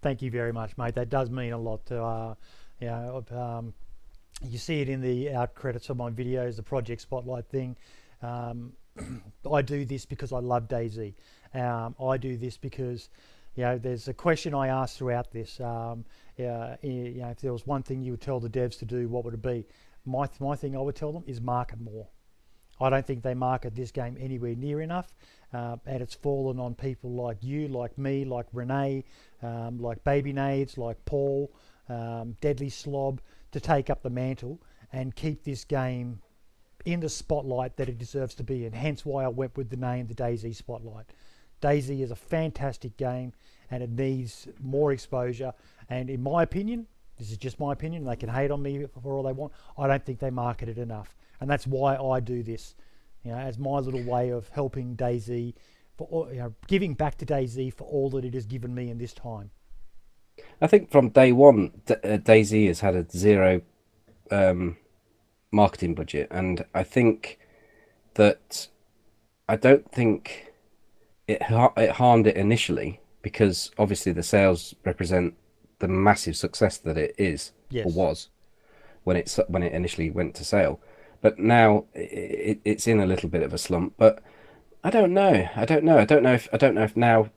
Thank you very much, mate. That does mean a lot to, you see it in the out credits of my videos, the Project Spotlight thing. I do this because I love Dayz. I do this because, there's a question I asked throughout this. If there was one thing you would tell the devs to do, what would it be? My thing I would tell them is market more. I don't think they market this game anywhere near enough, and it's fallen on people like you, like me, like Renee, like Baby Nades, like Paul, Deadly Slob, to take up the mantle and keep this game in the spotlight that it deserves to be in. Hence why I went with the name, the Dayz Spotlight. Dayz is a fantastic game, and it needs more exposure. And in my opinion, this is just my opinion, they can hate on me for all they want, I don't think they market it enough. And that's why I do this, as my little way of helping Dayz, giving back to Dayz for all that it has given me in this time. I think from day one, Dayz has had a zero marketing budget, and I think that I don't think it harmed it initially, because obviously the sales represent the massive success that it is, or was, when it initially went to sale. But now it's in a little bit of a slump. But I don't know. I don't know if now.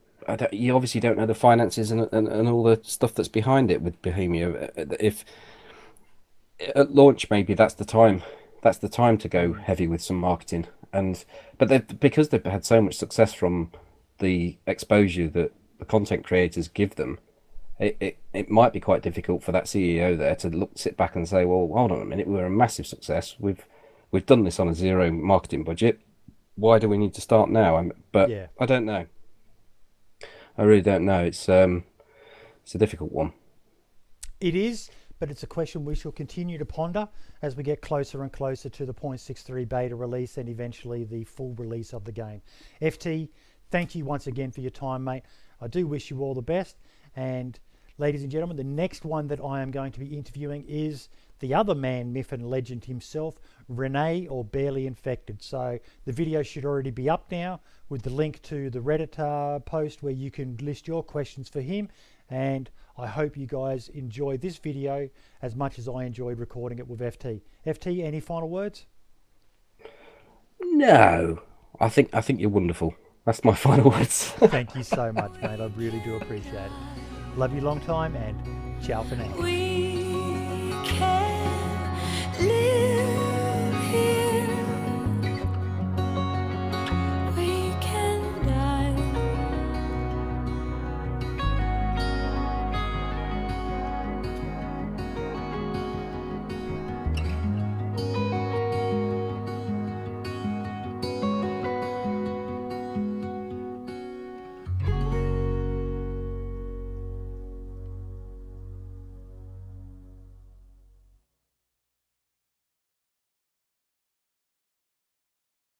You obviously don't know the finances and all the stuff that's behind it with Bohemia. If at launch, maybe that's the time. That's the time to go heavy with some marketing. But because they've had so much success from the exposure that the content creators give them, it might be quite difficult for that CEO there to sit back and say, well, hold on a minute, we're a massive success. We've done this on a zero marketing budget. Why do we need to start now? I don't know. I really don't know. It's a difficult one. It is, but it's a question we shall continue to ponder as we get closer and closer to the 0.63 beta release and eventually the full release of the game. FT, thank you once again for your time, mate. I do wish you all the best. And ladies and gentlemen, the next one that I am going to be interviewing is the other man, myth and legend himself, Renee, or Barely Infected. So the video should already be up now with the link to the Reddit post where you can list your questions for him. And I hope you guys enjoy this video as much as I enjoyed recording it with FT. FT, any final words? No, I think you're wonderful. That's my final words. Thank you so much, mate. I really do appreciate it. Love you long time, and ciao for now. We can live.